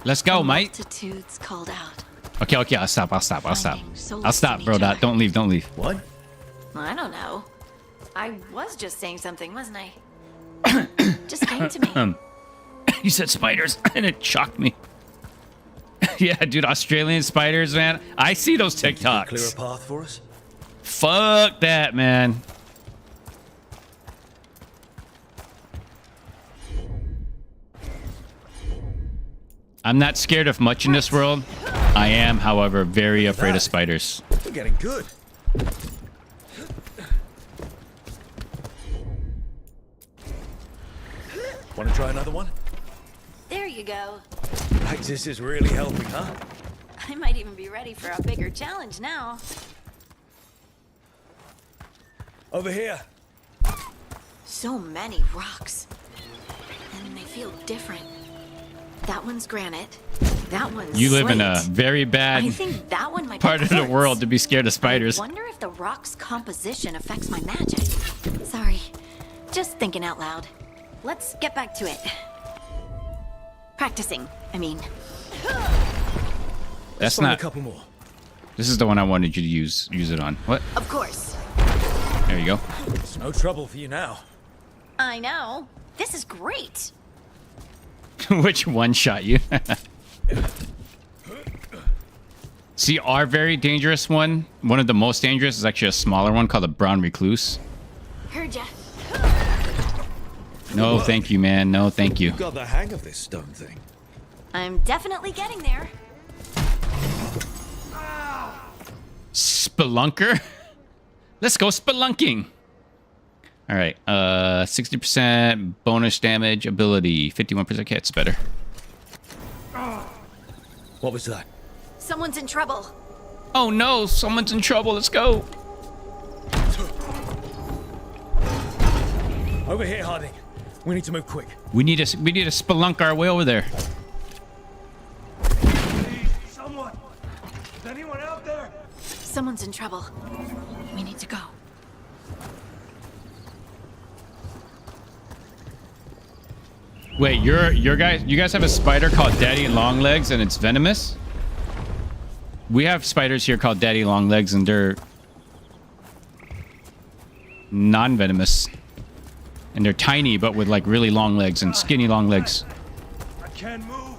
Let's go, mate. Multitudes called out. Okay, I'll stop. I'll stop, bro. Don't leave. What? I don't know. I was just saying something, wasn't I? Just came to me. You said spiders, and it shocked me. Yeah, dude, Australian spiders, man. I see those TikToks. Clear a path for us? Fuck that, man. I'm not scared of much in this world. I am, however, very afraid of spiders. We're getting good. Want to try another one? There you go. Practice is really helping, huh? I might even be ready for a bigger challenge now. Over here. So many rocks. And they feel different. That one's granite. That one's You live in a slate. very bad I think that one might part be of the quartz. world to be scared of spiders. I wonder if the rock's composition affects my magic. Sorry. Just thinking out loud. Let's get back to it. Practicing, I mean. That's find not. a couple more. This is the one I wanted you to use it on. What? Of course. There you go. It's no trouble for you now. I know. This is great. Which one shot you? See, our very dangerous one of the most dangerous, is actually a smaller one called the brown recluse. Heard ya. No, thank you, man. No, thank you. You got the hang of this stone thing. I'm definitely getting there. Spelunker? Let's go spelunking. All right, 60% bonus damage ability, 51% hits, better. What was that? Someone's in trouble. Oh no, someone's in trouble. Let's go. Over here, Harding. We need to move quick. We need to spelunk our way over there. Someone! Is anyone out there? Someone's in trouble. We need to go. Wait, you guys have a spider called Daddy Longlegs and it's venomous? We have spiders here called daddy long legs, and they're non-venomous. And they're tiny, but with like really long legs and skinny long legs. I can't move.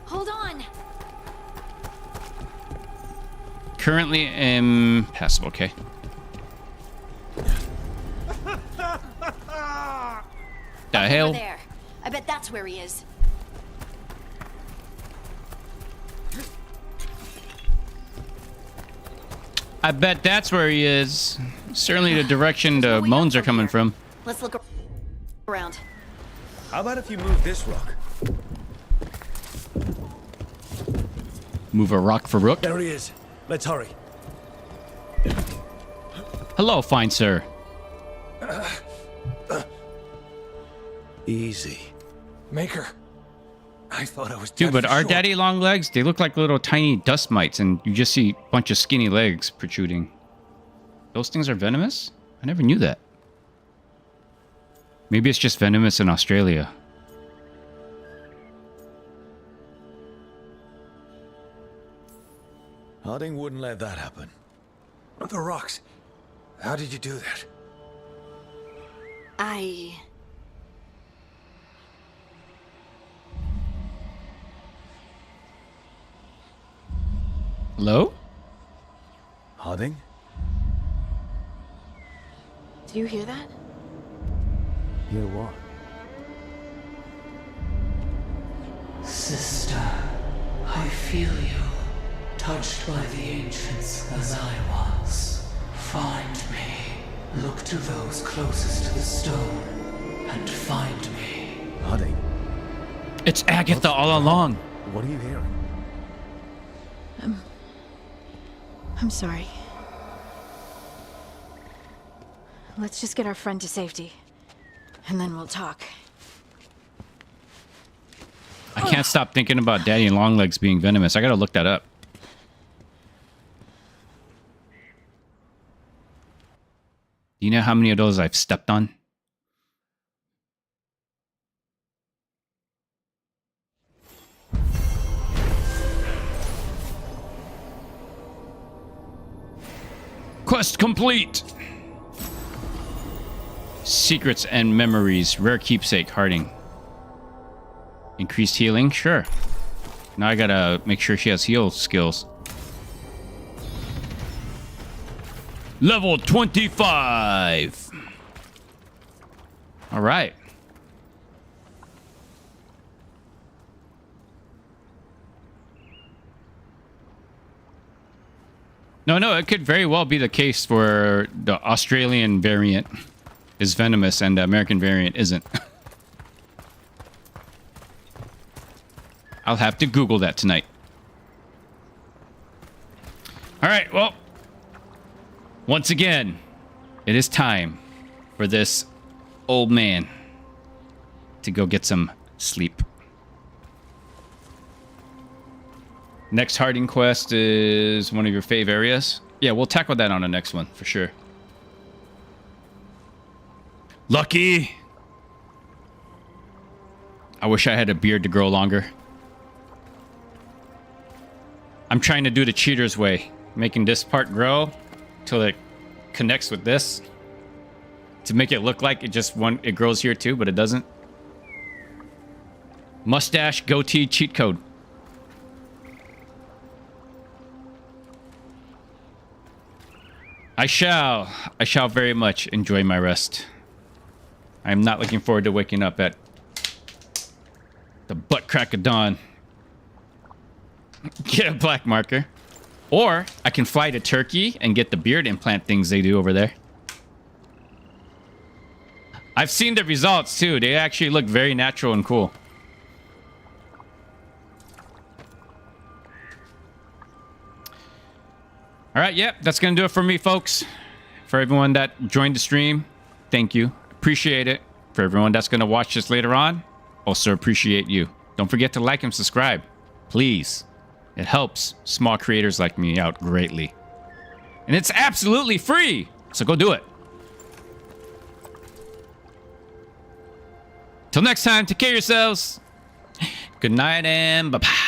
Hold on. Currently impassable, okay. The hell? Over there. I bet that's where he is. I bet that's where he is. Certainly the direction the moans are coming from. Let's look around. How about if you move this rock? Move a rock for rook. There he is. Let's hurry. Hello, fine sir. Easy. Maker. I thought I was Dude, dead but for our sure. daddy long legs, they look like little tiny dust mites, and you just see a bunch of skinny legs protruding. Those things are venomous? I never knew that. Maybe it's just venomous in Australia. Harding wouldn't let that happen. The rocks. How did you do that? Hello? Harding? Do you hear that? Hear what? Sister, I feel you, touched by the ancients as I was. Find me. Look to those closest to the stone, and find me. Harding? It's Agatha all along. What are you hearing? I'm sorry. Let's just get our friend to safety, and then we'll talk. I can't stop thinking about daddy and long legs being venomous. I gotta look that up. Do you know how many of those I've stepped on? Quest complete! Secrets and memories. Rare keepsake, Harding. Increased healing? Sure. Now I gotta make sure she has heal skills. Level 25! Alright. No, it could very well be the case where the Australian variant is venomous and the American variant isn't. I'll have to Google that tonight. Alright, well. Once again, it is time for this old man to go get some sleep. Next Harding quest is one of your fave areas. Yeah, we'll tackle that on the next one for sure. Lucky! I wish I had a beard to grow longer. I'm trying to do the cheater's way, making this part grow till it connects with this to make it look like it grows here too, but it doesn't. Mustache goatee cheat code. I shall very much enjoy my rest. I am not looking forward to waking up at the butt crack of dawn. Get a black marker. Or I can fly to Turkey and get the beard implant things they do over there. I've seen the results too. They actually look very natural and cool. All right, yep, that's going to do it for me, folks. For everyone that joined the stream, thank you. Appreciate it. For everyone that's going to watch this later on, also appreciate you. Don't forget to like and subscribe, please. It helps small creators like me out greatly. And it's absolutely free, so go do it. Till next time, take care of yourselves. Good night and bye-bye.